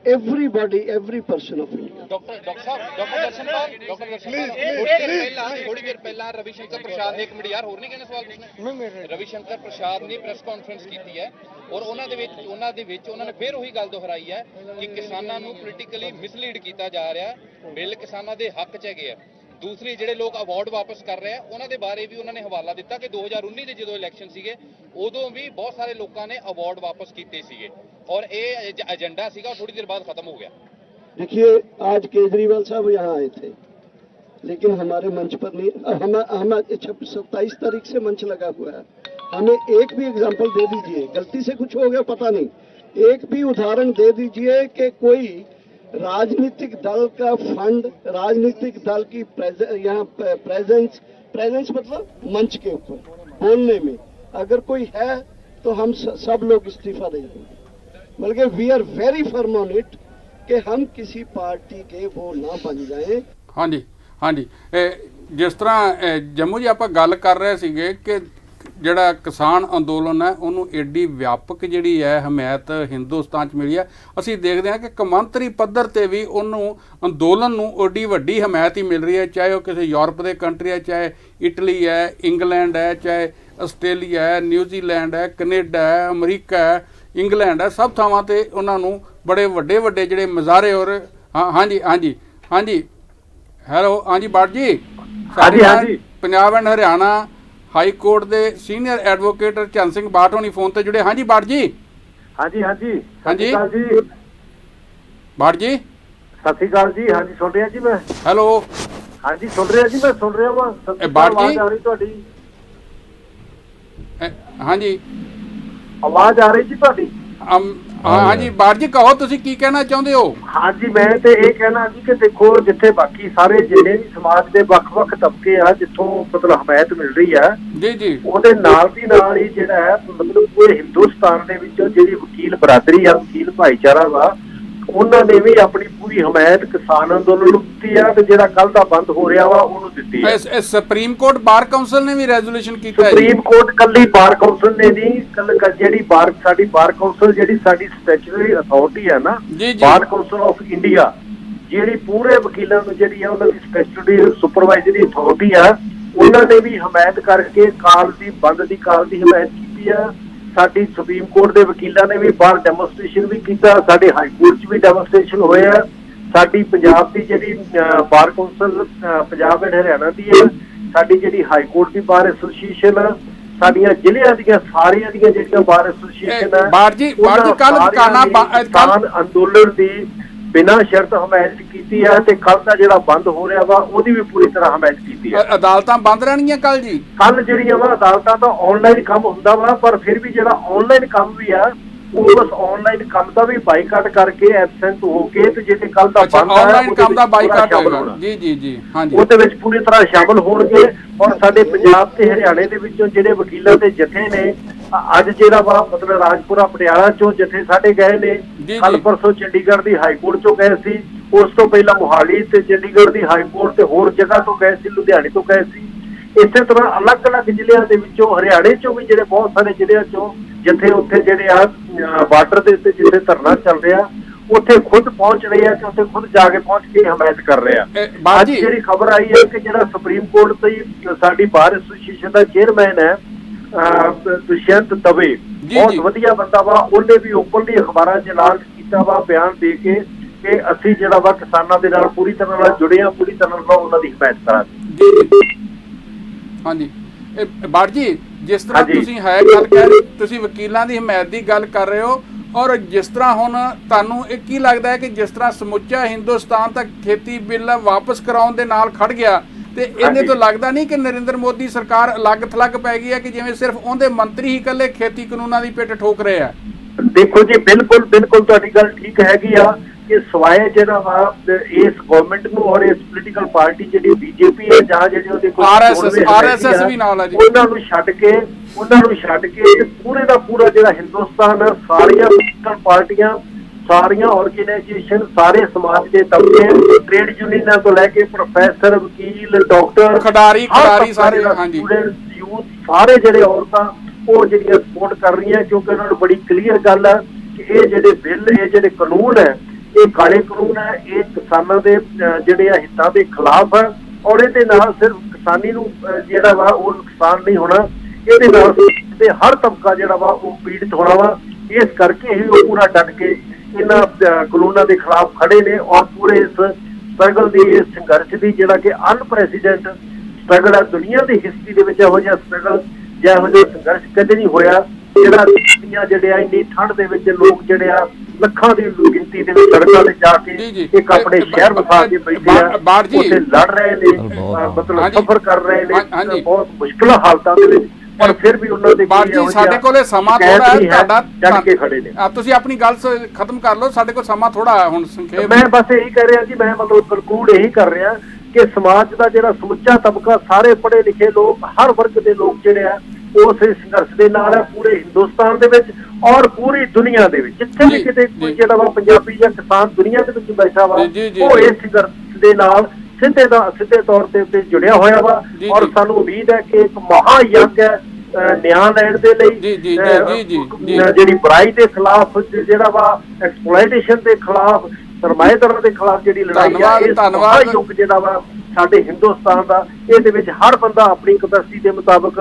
everybody, every person of India. Doctor थोड़ी देर पहला रविशंकर प्रसाद ने, एक मिनट यार ਹੋਰ ਨਹੀਂ ਕਹਿੰਦੇ ਸਵਾਲ ਪੁੱਛਣਾ, ਰਵਿਸ਼ੰਕਰ ਪ੍ਰਸਾਦ ਨੇ ਪ੍ਰੈਸ ਕਾਨਫਰੰਸ ਕੀਤੀ ਹੈ ਔਰ ਉਹਨਾਂ ਦੇ ਵਿੱਚ ਉਹਨਾਂ ਨੇ ਫਿਰ ਉਹੀ ਗੱਲ ਦੁਹਰਾਈ ਹੈ ਕਿ ਕਿਸਾਨਾਂ ਨੂੰ ਪੋਲੀਟੀਕਲੀ ਮਿਸਲੀਡ ਕੀਤਾ ਜਾ ਰਿਹਾ ਹੈ, ਬਿੱਲ ਕਿਸਾਨਾਂ ਦੇ ਹੱਕ 'ਚ ਹੈਗੇ ਆ। ਦੂਸਰੀ ਜਿਹੜੇ ਲੋਕ ਅਵਾਰਡ ਵਾਪਸ ਕਰ ਰਹੇ ਆ ਉਹਨਾਂ ਦੇ ਬਾਰੇ ਵੀ ਉਹਨਾਂ ਨੇ ਹਵਾਲਾ ਦਿੱਤਾ ਕਿ 2019 ਦੇ ਜਦੋਂ ਇਲੈਕਸ਼ਨ ਸੀਗੇ ਉਦੋਂ ਵੀ ਬਹੁਤ ਸਾਰੇ ਲੋਕਾਂ ਨੇ ਅਵਾਰਡ ਵਾਪਸ ਕੀਤੇ ਸੀਗੇ और ये एजेंडा सीगा थोड़ी देर बाद खत्म हो गया। देखिए, आज केजरीवाल साहब यहाँ आए थे, लेकिन हमारे मंच पर नहीं, हम 27 तारीख से मंच लगा हुआ है, हमें एक भी एग्जांपल दे दीजिए, गलती से कुछ हो गया पता नहीं, एक भी उदाहरण दे दीजिए कि कोई राजनीतिक दल का फंड, राजनीतिक दल की यहाँ प्रेजेंस मतलब मंच के ऊपर बोलने में अगर कोई है तो हम सब लोग इस्तीफा दे देंगे, बल्कि we are very firm on it कि हम किसी पार्टी के वो ना बन जाएं। ਹਾਂਜੀ ਹਾਂਜੀ, ਜਿਸ ਤਰ੍ਹਾਂ ਜੰਮੂ ਜੀ ਆਪਾਂ ਗੱਲ ਕਰ ਰਹੇ ਸੀਗੇ ਕਿ ਜਿਹੜਾ ਕਿਸਾਨ ਅੰਦੋਲਨ ਹੈ ਉਹਨੂੰ ਏਡੀ ਵਿਆਪਕ ਜਿਹੜੀ ਹੈ ਹਮਾਇਤ ਹਿੰਦੁਸਤਾਨ 'ਚ ਮਿਲੀ ਹੈ। ਅਸੀਂ ਦੇਖਦੇ ਹਾਂ ਕਿ ਕੌਮਾਂਤਰੀ ਪੱਧਰ ਤੇ ਵੀ ਉਹਨੂੰ ਅੰਦੋਲਨ ਨੂੰ ਏਡੀ ਵੱਡੀ ਹਮਾਇਤ ਹੀ ਮਿਲ ਰਹੀ ਹੈ, ਚਾਹੇ ਉਹ ਕਿਸੇ ਯੂਰਪ ਦੇ ਕੰਟਰੀ ਹੈ, ਚਾਹੇ ਇਟਲੀ ਹੈ, ਇੰਗਲੈਂਡ ਹੈ, ਚਾਹੇ ਆਸਟ੍ਰੇਲੀਆ ਹੈ, ਨਿਊਜ਼ੀਲੈਂਡ ਹੈ, ਕੈਨੇਡਾ ਹੈ, ਅਮਰੀਕਾ ਹੈ, ਇੰਗਲੈਂਡ ਹੈ, ਸਭ ਥਾਵਾਂ ਤੇ ਉਹਨਾਂ ਨੂੰ ਬੜੇ ਵੱਡੇ ਵੱਡੇ ਜਿਹੜੇ ਮਜ਼ਾਰੇ ਔਰ ਹਾਂਜੀ ਹੈਲੋ ਹਾਂਜੀ ਬਾਟ ਜੀ, Punjab and Haryana high court ਦੇ ਸੀਨੀਅਰ ਐਡਵੋਕੇਟ ਚੰਦ ਸਿੰਘ ਬਾਟ ਹੋਣੀ ਫੋਨ ਤੇ ਜੁੜੇ। ਹਾਂਜੀ ਬਾਟ ਜੀ। ਹਾਂਜੀ ਬਾਟ ਜੀ, ਸਤਿ ਸ਼੍ਰੀ ਅਕਾਲ ਜੀ। ਹਾਂਜੀ ਸੁਣ ਰਿਹਾ ਜੀ ਮੈਂ। ਹੈਲੋ ਹਾਂਜੀ ਸੁਣ ਰਿਹਾ ਜੀ, ਮੈਂ ਸੁਣ ਰਿਹਾ ਵਾ। ਬਾਟ ਜੀ ਆ ਰਹੀ ਤੁਹਾਡੀ ਹਾਂਜੀ ਆਵਾਜ਼ ਆ ਰਹੀ ਜੀ ਤੁਹਾਡੀ। ਹਾਂਜੀ ਬਾਟ ਜੀ ਕਹੋ ਤੁਸੀਂ ਕੀ ਕਹਿਣਾ ਚਾਹੁੰਦੇ ਹੋ। ਹਾਂਜੀ ਮੈਂ ਤੇ ਇਹ ਕਹਿਣਾ ਜੀ ਕਿ ਦੇਖੋ, ਜਿੱਥੇ ਬਾਕੀ ਸਾਰੇ ਜਿੰਨੇ ਵੀ ਸਮਾਜ ਦੇ ਵੱਖ-ਵੱਖ ਤਬਕੇ ਆ ਜਿੱਥੋਂ ਮਤਲਬ ਹਮਾਇਤ ਮਿਲ ਰਹੀ ਆ ਜੀ ਉਹਦੇ ਨਾਲ ਦੀ ਨਾਲ ਹੀ ਜਿਹੜਾ ਹੈ ਮਤਲਬ ਪੂਰੇ ਹਿੰਦੁਸਤਾਨ ਦੇ ਵਿੱਚ ਜਿਹੜੀ ਵਕੀਲ ਬਰਾਦਰੀ ਆ, ਵਕੀਲ ਭਾਈਚਾਰਾ ਵਾ, ਉਹਨਾਂ ਨੇ ਵੀ ਆਪਣੀ ਪੂਰੀ ਹਮਾਇਤ ਕਿਸਾਨ ਅੰਦੋਲਨ ਨੂੰ ਦਿੱਤੀ ਆ ਤੇ ਜਿਹੜਾ ਕੱਲ ਦਾ ਬੰਦ ਹੋ ਰਿਹਾ ਵਾ ਉਹਨੂੰ ਦਿੱਤੀ ਹੈ। ਸੁਪਰੀਮ ਕੋਰਟ ਬਾਰ ਕਾਉਂਸਲ ਨੇ ਵੀ ਰੈਜ਼ੋਲੂਸ਼ਨ ਕੀਤਾ ਹੈ। ਸੁਪਰੀਮ ਕੋਰਟ ਕੱਲੀ ਬਾਰ ਕਾਉਂਸਲ ਨੇ ਨਹੀਂ, ਜਿਹੜੀ ਸਾਡੀ ਬਾਰ ਕਾਉਂਸਲ ਜਿਹੜੀ ਸਾਡੀ ਸਟੈਚੂਟਰੀ ਅਥਾਰਟੀ ਹੈ ਨਾ, ਬਾਰ ਕਾਉਂਸਲ ਆਫ ਇੰਡੀਆ, ਜਿਹੜੀ ਪੂਰੇ ਵਕੀਲਾਂ ਨੂੰ ਜਿਹੜੀ ਆ ਉਹਨਾਂ ਦੀ ਸਟੈਚੂਟਰੀ ਸੁਪਰਵਾਈਜ਼ਰੀ ਅਥਾਰਟੀ ਆ, ਉਹਨਾਂ ਨੇ ਵੀ ਹਮਾਇਤ ਕਰਕੇ ਕਾਲ ਦੀ ਹਮਾਇਤ ਕੀਤੀ ਆ। ਸਾਡੀ ਸੁਪਰੀਮ ਕੋਰਟ ਦੇ ਵਕੀਲਾਂ ਨੇ ਵੀ ਬਾਹਰ ਡੈਮੋਨਸਟ੍ਰੇਸ਼ਨ ਵੀ ਕੀਤਾ, ਸਾਡੇ ਹਾਈ ਕੋਰਟ 'ਚ ਵੀ ਡੈਮੋਨਸਟ੍ਰੇਸ਼ਨ ਹੋਇਆ। ਸਾਡੀ ਪੰਜਾਬ ਦੀ ਜਿਹੜੀ ਬਾਰ ਕੌਂਸਲ ਪੰਜਾਬ ਐਂਡ ਹਰਿਆਣਾ ਦੀ ਹੈ, ਸਾਡੀ ਜਿਹੜੀ ਹਾਈ ਕੋਰਟ ਦੀ ਬਾਰ ਐਸੋਸੀਏਸ਼ਨ ਆ, ਸਾਡੀਆਂ ਜ਼ਿਲ੍ਹਿਆਂ ਦੀਆਂ ਸਾਰੀਆਂ ਦੀਆਂ ਜਿਹੜੀਆਂ ਬਾਰ ਐਸੋਸੀਏਸ਼ਨ ਆ, ਬਾਰ ਜੀ ਕਿਸਾਨ ਅੰਦੋਲਨ ਦੀ ਬਿਨਾਂ ਸ਼ਰਤ ਹਮਾਇਤ ਕੀਤੀ ਹੈ ਤੇ ਕੱਲ ਦਾ ਜਿਹੜਾ ਬੰਦ ਹੋ ਰਿਹਾ ਵਾ ਉਹਦੀ ਵੀ ਪੂਰੀ ਤਰ੍ਹਾਂ ਹਮਾਇਤ ਕੀਤੀ ਹੈ। ਅਦਾਲਤਾਂ ਬੰਦ ਰਹਿਣਗੀਆਂ ਕੱਲ ਜੀ? ਕੱਲ ਜਿਹੜੀਆਂ ਵਾ ਅਦਾਲਤਾਂ ਤਾਂ ਆਨਲਾਈਨ ਕੰਮ ਹੁੰਦਾ ਵਾ, ਪਰ ਫਿਰ ਵੀ ਜਿਹੜਾ ਆਨਲਾਈਨ ਕੰਮ ਵੀ ਆ ਉਹ ਬਸ ਆਨਲਾਈਨ ਕੰਮ ਦਾ ਵੀ ਬਾਈਕਾਟ ਕਰਕੇ ਐਬਸੈਂਟ ਹੋ ਕੇ ਤੇ ਜਿਹੜੇ ਕੱਲ ਦਾ ਬੰਦ ਆ ਆਨਲਾਈਨ ਕੰਮ ਦਾ ਬਾਈਕਾਟ ਹੋਏਗਾ। ਜੀ ਹਾਂਜੀ, ਉਹਦੇ ਵਿੱਚ ਪੂਰੀ ਤਰ੍ਹਾਂ ਸ਼ਾਮਲ ਹੋਣਗੇ। ਔਰ ਸਾਡੇ ਪੰਜਾਬ ਤੇ ਹਰਿਆਣੇ ਦੇ ਵਿੱਚੋਂ ਜਿਹੜੇ ਵਕੀਲਾਂ ਦੇ ਜਥੇ ਨੇ ਅੱਜ ਜਿਹੜਾ ਵਾ ਮਤਲਬ ਰਾਜਪੁਰਾ ਪਟਿਆਲਾ ਚੋਂ ਜਥੇ ਸਾਡੇ ਗਏ ਨੇ, ਕੱਲ ਪਰਸੋਂ ਚੰਡੀਗੜ੍ਹ ਦੀ ਹਾਈ ਕੋਰਟ ਚੋਂ ਗਏ ਸੀ, ਉਸ ਤੋਂ ਪਹਿਲਾਂ ਮੋਹਾਲੀ ਤੇ ਚੰਡੀਗੜ੍ਹ ਦੀ ਹਾਈ ਕੋਰਟ ਤੇ ਹੋਰ ਜਗ੍ਹਾ ਤੋਂ ਗਏ ਸੀ, ਲੁਧਿਆਣੇ ਤੋਂ ਗਏ ਸੀ। ਇਸੇ ਤਰ੍ਹਾਂ ਅਲੱਗ-ਅਲੱਗ ਜ਼ਿਲ੍ਹਿਆਂ ਦੇ ਵਿੱਚੋਂ, ਹਰਿਆਣੇ ਚੋਂ ਵੀ ਜਿਹੜੇ ਬਹੁਤ ਸਾਰੇ ਜ਼ਿਲ੍ਹਿਆਂ ਚੋਂ ਜਥੇ ਉੱਥੇ ਜਿਹੜੇ ਆ ਬਾਰਡਰ ਦੇ ਉੱਤੇ ਜਿੱਥੇ ਧਰਨਾ ਚੱਲ ਰਿਹਾ ਉੱਥੇ ਖੁਦ ਪਹੁੰਚ ਰਹੇ ਆ ਤੇ ਉੱਥੇ ਖੁਦ ਜਾ ਕੇ ਪਹੁੰਚ ਕੇ ਹਮਾਇਤ ਕਰ ਰਹੇ ਆ। ਅੱਜ ਜਿਹੜੀ ਖਬਰ ਆਈ ਹੈ ਕਿ ਜਿਹੜਾ ਸੁਪਰੀਮ ਕੋਰਟ ਤੇ ਸਾਡੀ ਬਾਰ ਐਸੋਸੀਏਸ਼ਨ ਦਾ ਚੇਅਰਮੈਨ ਹੈ ਦੁਸ਼ਯੰਤ ਦਵੇ, ਬਹੁਤ ਵਧੀਆ ਬੰਦਾ ਵਾ, ਉਹਨੇ ਵੀ ਓਪਨਲੀ ਅਖਬਾਰਾਂ 'ਚ ਐਲਾਨ ਕੀਤਾ ਵਾ ਬਿਆਨ ਦੇ ਕੇ ਕਿ ਅਸੀਂ ਜਿਹੜਾ ਵਾ ਕਿਸਾਨਾਂ ਦੇ ਨਾਲ ਪੂਰੀ ਤਰ੍ਹਾਂ ਨਾਲ ਜੁੜੇ ਆ, ਪੂਰੀ ਤਰ੍ਹਾਂ ਨਾਲ ਉਹਨਾਂ ਦੀ ਹਮਾਇਤ ਕਰਾਂਗੇ। ਹਾਂਜੀ ਬਾੜ ਜੀ, ਜਿਸ ਤਰ੍ਹਾਂ ਤੁਸੀਂ ਹੈ ਗੱਲ ਕਹਿ ਰਹੇ, ਤੁਸੀਂ ਵਕੀਲਾਂ ਦੀ ਹਮਾਇਤ ਦੀ ਗੱਲ ਕਰ ਰਹੇ ਹੋ, ਔਰ ਜਿਸ ਤਰ੍ਹਾਂ ਹੁਣ ਤੁਹਾਨੂੰ ਇਹ ਕੀ ਲੱਗਦਾ ਹੈ ਕਿ ਜਿਸ ਤਰ੍ਹਾਂ ਸਮੁੱਚਾ ਹਿੰਦੁਸਤਾਨ ਤੱਕ ਖੇਤੀ ਬਿੱਲ ਵਾਪਸ ਕਰਾਉਣ ਦੇ ਨਾਲ ਖੜ ਗਿਆ, ਤੇ ਇਹਦੇ ਤੋਂ ਲੱਗਦਾ ਨਹੀਂ ਕਿ ਨਰਿੰਦਰ ਮੋਦੀ ਸਰਕਾਰ ਅਲੱਗ ਥਲੱਗ ਪੈ ਗਈ ਹੈ ਕਿ ਜਿਵੇਂ ਸਿਰਫ ਉਹਦੇ ਮੰਤਰੀ ਹੀ ਇਕੱਲੇ ਖੇਤੀ ਕਾਨੂੰਨਾਂ ਦੀ ਪਿੱਠ ਠੋਕ ਰਹੇ ਆ? ਦੇਖੋ ਜੀ, ਬਿਲਕੁਲ ਤੁਹਾਡੀ ਗੱਲ ਠੀਕ ਹੈਗੀ ਆ ਕਿ ਸਵਾਏ ਜਿਹੜਾ ਵਾ ਇਸ ਗਵਰਨਮੈਂਟ ਨੂੰ ਔਰ ਇਸ ਪੋਲੀਟੀਕਲ ਪਾਰਟੀ ਜਿਹੜੀ ਬੀਜੇਪੀ ਹੈ ਜਾਂ ਜਿਹੜੀ ਉਹਦੇ ਕੋਈ ਆਰਐਸਐਸ ਵੀ ਨਾਲ ਹੈ ਜੀ, ਉਹਨਾਂ ਨੂੰ ਛੱਡ ਕੇ ਪੂਰੇ ਦਾ ਪੂਰਾ ਜਿਹੜਾ ਹਿੰਦੁਸਤਾਨ ਸਾਰੀਆਂ ਪੋਲੀਟੀਕਲ ਪਾਰਟੀਆਂ, ਸਾਰੀਆਂ ਆਰਗੇਨਾਈਜੇਸ਼ਨ, ਸਾਰੇ ਸਮਾਜ ਦੇ ਤਬਕੇ, ਟ੍ਰੇਡ ਯੂਨੀਅਨਾਂ ਤੋਂ ਲੈ ਕੇ ਪ੍ਰੋਫੈਸਰ, ਵਕੀਲ, ਡਾਕਟਰ, ਖਿਡਾਰੀ ਸਾਰੇ, ਹਾਂਜੀ, ਯੂਥ, ਸਾਰੇ ਜਿਹੜੇ ਔਰਤਾਂ ਉਹ ਜਿਹੜੀਆਂ ਸਪੋਰਟ ਕਰ ਰਹੀਆਂ, ਕਿਉਂਕਿ ਉਹਨਾਂ ਨੂੰ ਬੜੀ ਕਲੀਅਰ ਗੱਲ ਹੈ ਕਿ ਇਹ ਜਿਹੜੇ ਬਿੱਲ, ਇਹ ਜਿਹੜੇ ਕਾਨੂੰਨ ਹੈ, ਇਹ ਕਾਲੇ ਕਾਨੂੰਨ ਹੈ, ਇਹ ਕਿਸਾਨਾਂ ਦੇ ਜਿਹੜੇ ਹਿੱਤਾਂ ਦੇ ਖਿਲਾਫ ਹੈ, ਔਰ ਇਹਦੇ ਨਾਲ ਸਿਰਫ ਕਿਸਾਨੀ ਨੂੰ ਜਿਹੜਾ ਵਾ ਉਹ ਨੁਕਸਾਨ ਨਹੀਂ ਹੋਣਾ, ਇਹਦੇ ਨਾਲ ਤੇ ਹਰ ਤਬਕਾ ਜਿਹੜਾ ਵਾ ਉਹ ਪੀੜਿਤ ਹੋਣਾ ਵਾ। ਇਸ ਕਰਕੇ ਹੀ ਉਹ ਪੂਰਾ ਡਟ ਕੇ ਇਹਨਾਂ ਕਾਨੂੰਨਾਂ ਦੇ ਖਿਲਾਫ ਖੜੇ ਨੇ, ਔਰ ਪੂਰੇ ਇਸ ਸਟਰਗਲ ਦੀ, ਇਸ ਸੰਘਰਸ਼ ਦੀ, ਜਿਹੜਾ ਕਿ ਅਨਪ੍ਰੈਸੀਡੈਂਟ ਸਟਰਗਲ ਹੈ ਦੁਨੀਆ ਦੀ ਹਿਸਟਰੀ ਦੇ ਵਿੱਚ, ਇਹੋ ਜਿਹਾ ਸਟਰਗਲ ਜਾਂ ਇਹੋ ਜਿਹਾ ਸੰਘਰਸ਼ ਕਦੇ ਨਹੀਂ ਹੋਇਆ, ਜਿਹੜਾ ਜਿਹੜੇ ਆ ਇੰਨੀ ਠੰਡ ਦੇ ਵਿੱਚ ਲੋਕ ਜਿਹੜੇ ਆ ਲੱਖਾਂ ਦੀ ਗਿਣਤੀ ਦੇ ਵਿੱਚ ਸੜਕਾਂ ਤੇ ਜਾ ਕੇ ਇੱਕ ਆਪਣੇ ਸ਼ਹਿਰ ਵਸਾ ਕੇ ਬੈਠੇ ਆ, ਉੱਥੇ ਲੜ ਰਹੇ ਨੇ, ਮਤਲਬ ਸਫ਼ਰ ਕਰ ਰਹੇ ਨੇ ਬਹੁਤ ਮੁਸ਼ਕਿਲ ਹਾਲਤਾਂ ਦੇ ਵਿੱਚ, ਪਰ ਫਿਰ ਵੀ ਉਹਨਾਂ ਦੇ ਸਾਡੇ ਕੋਲੇ ਸਮਾਂ ਥੋੜਾ ਹੈ, ਤੁਹਾਡਾ ਡਟ ਕੇ ਖੜੇ ਨੇ। ਤੁਸੀਂ ਆਪਣੀ ਗੱਲ ਖਤਮ ਕਰ ਲਓ, ਸਾਡੇ ਕੋਲ ਸਮਾਂ ਥੋੜਾ ਹੈ ਹੁਣ ਸੰਖੇਪ। ਮੈਂ ਬਸ ਇਹੀ ਕਹਿ ਰਿਹਾ ਜੀ, ਮੈਂ ਮਤਲਬ ਕਨਕਲੂਡ ਇਹੀ ਕਰ ਰਿਹਾ ਕਿ ਸਮਾਜ ਦਾ ਜਿਹੜਾ ਸਮੁੱਚਾ ਤਬਕਾ, ਸਾਰੇ ਪੜ੍ਹੇ ਲਿਖੇ ਲੋਕ, ਹਰ ਵਰਗ ਦੇ ਲੋਕ ਜਿਹੜੇ ਆ ਉਸ ਸੰਘਰਸ਼ ਦੇ ਨਾਲ ਹੈ, ਪੂਰੇ ਹਿੰਦੁਸਤਾਨ ਦੇ ਵਿੱਚ ਔਰ ਪੂਰੀ ਦੁਨੀਆ ਦੇ ਵਿੱਚ, ਜਿੱਥੇ ਵੀ ਕਿਤੇ ਕੋਈ ਜਿਹੜਾ ਵਾ ਪੰਜਾਬੀ ਜਾਂ ਕਿਸਾਨ ਦੁਨੀਆ ਦੇ ਵਿੱਚ ਬੈਠਾ ਵਾ, ਉਹ ਇਸ ਸੰਘਰਸ਼ ਦੇ ਨਾਲ ਸਿੱਧੇ ਤੌਰ ਤੇ ਉੱਤੇ ਜੁੜਿਆ ਹੋਇਆ ਵਾ, ਔਰ ਸਾਨੂੰ ਉਮੀਦ ਹੈ ਕਿ ਇੱਕ ਮਹਾ ਯੱਗ ਹੈ ਨਿਆਂ ਲੈਣ ਦੇ ਲਈ, ਜਿਹੜੀ ਬੁਰਾਈ ਦੇ ਖਿਲਾਫ, ਜਿਹੜਾ ਵਾ ਐਕਸਪਲੋਇਟੇਸ਼ਨ ਦੇ ਖਿਲਾਫ, ਸਰਮਾਏਦਾਰਾਂ ਦੇ ਖਿਲਾਫ ਜਿਹੜੀ ਲੜਾਈ ਹੈ, ਇਹ ਮਹਾ ਯੁੱਗ ਜਿਹੜਾ ਵਾ ਸਾਡੇ ਹਿੰਦੁਸਤਾਨ ਦਾ, ਇਹਦੇ ਵਿੱਚ ਹਰ ਬੰਦਾ ਆਪਣੀ ਕਪੈਸਿਟੀ ਦੇ ਮੁਤਾਬਕ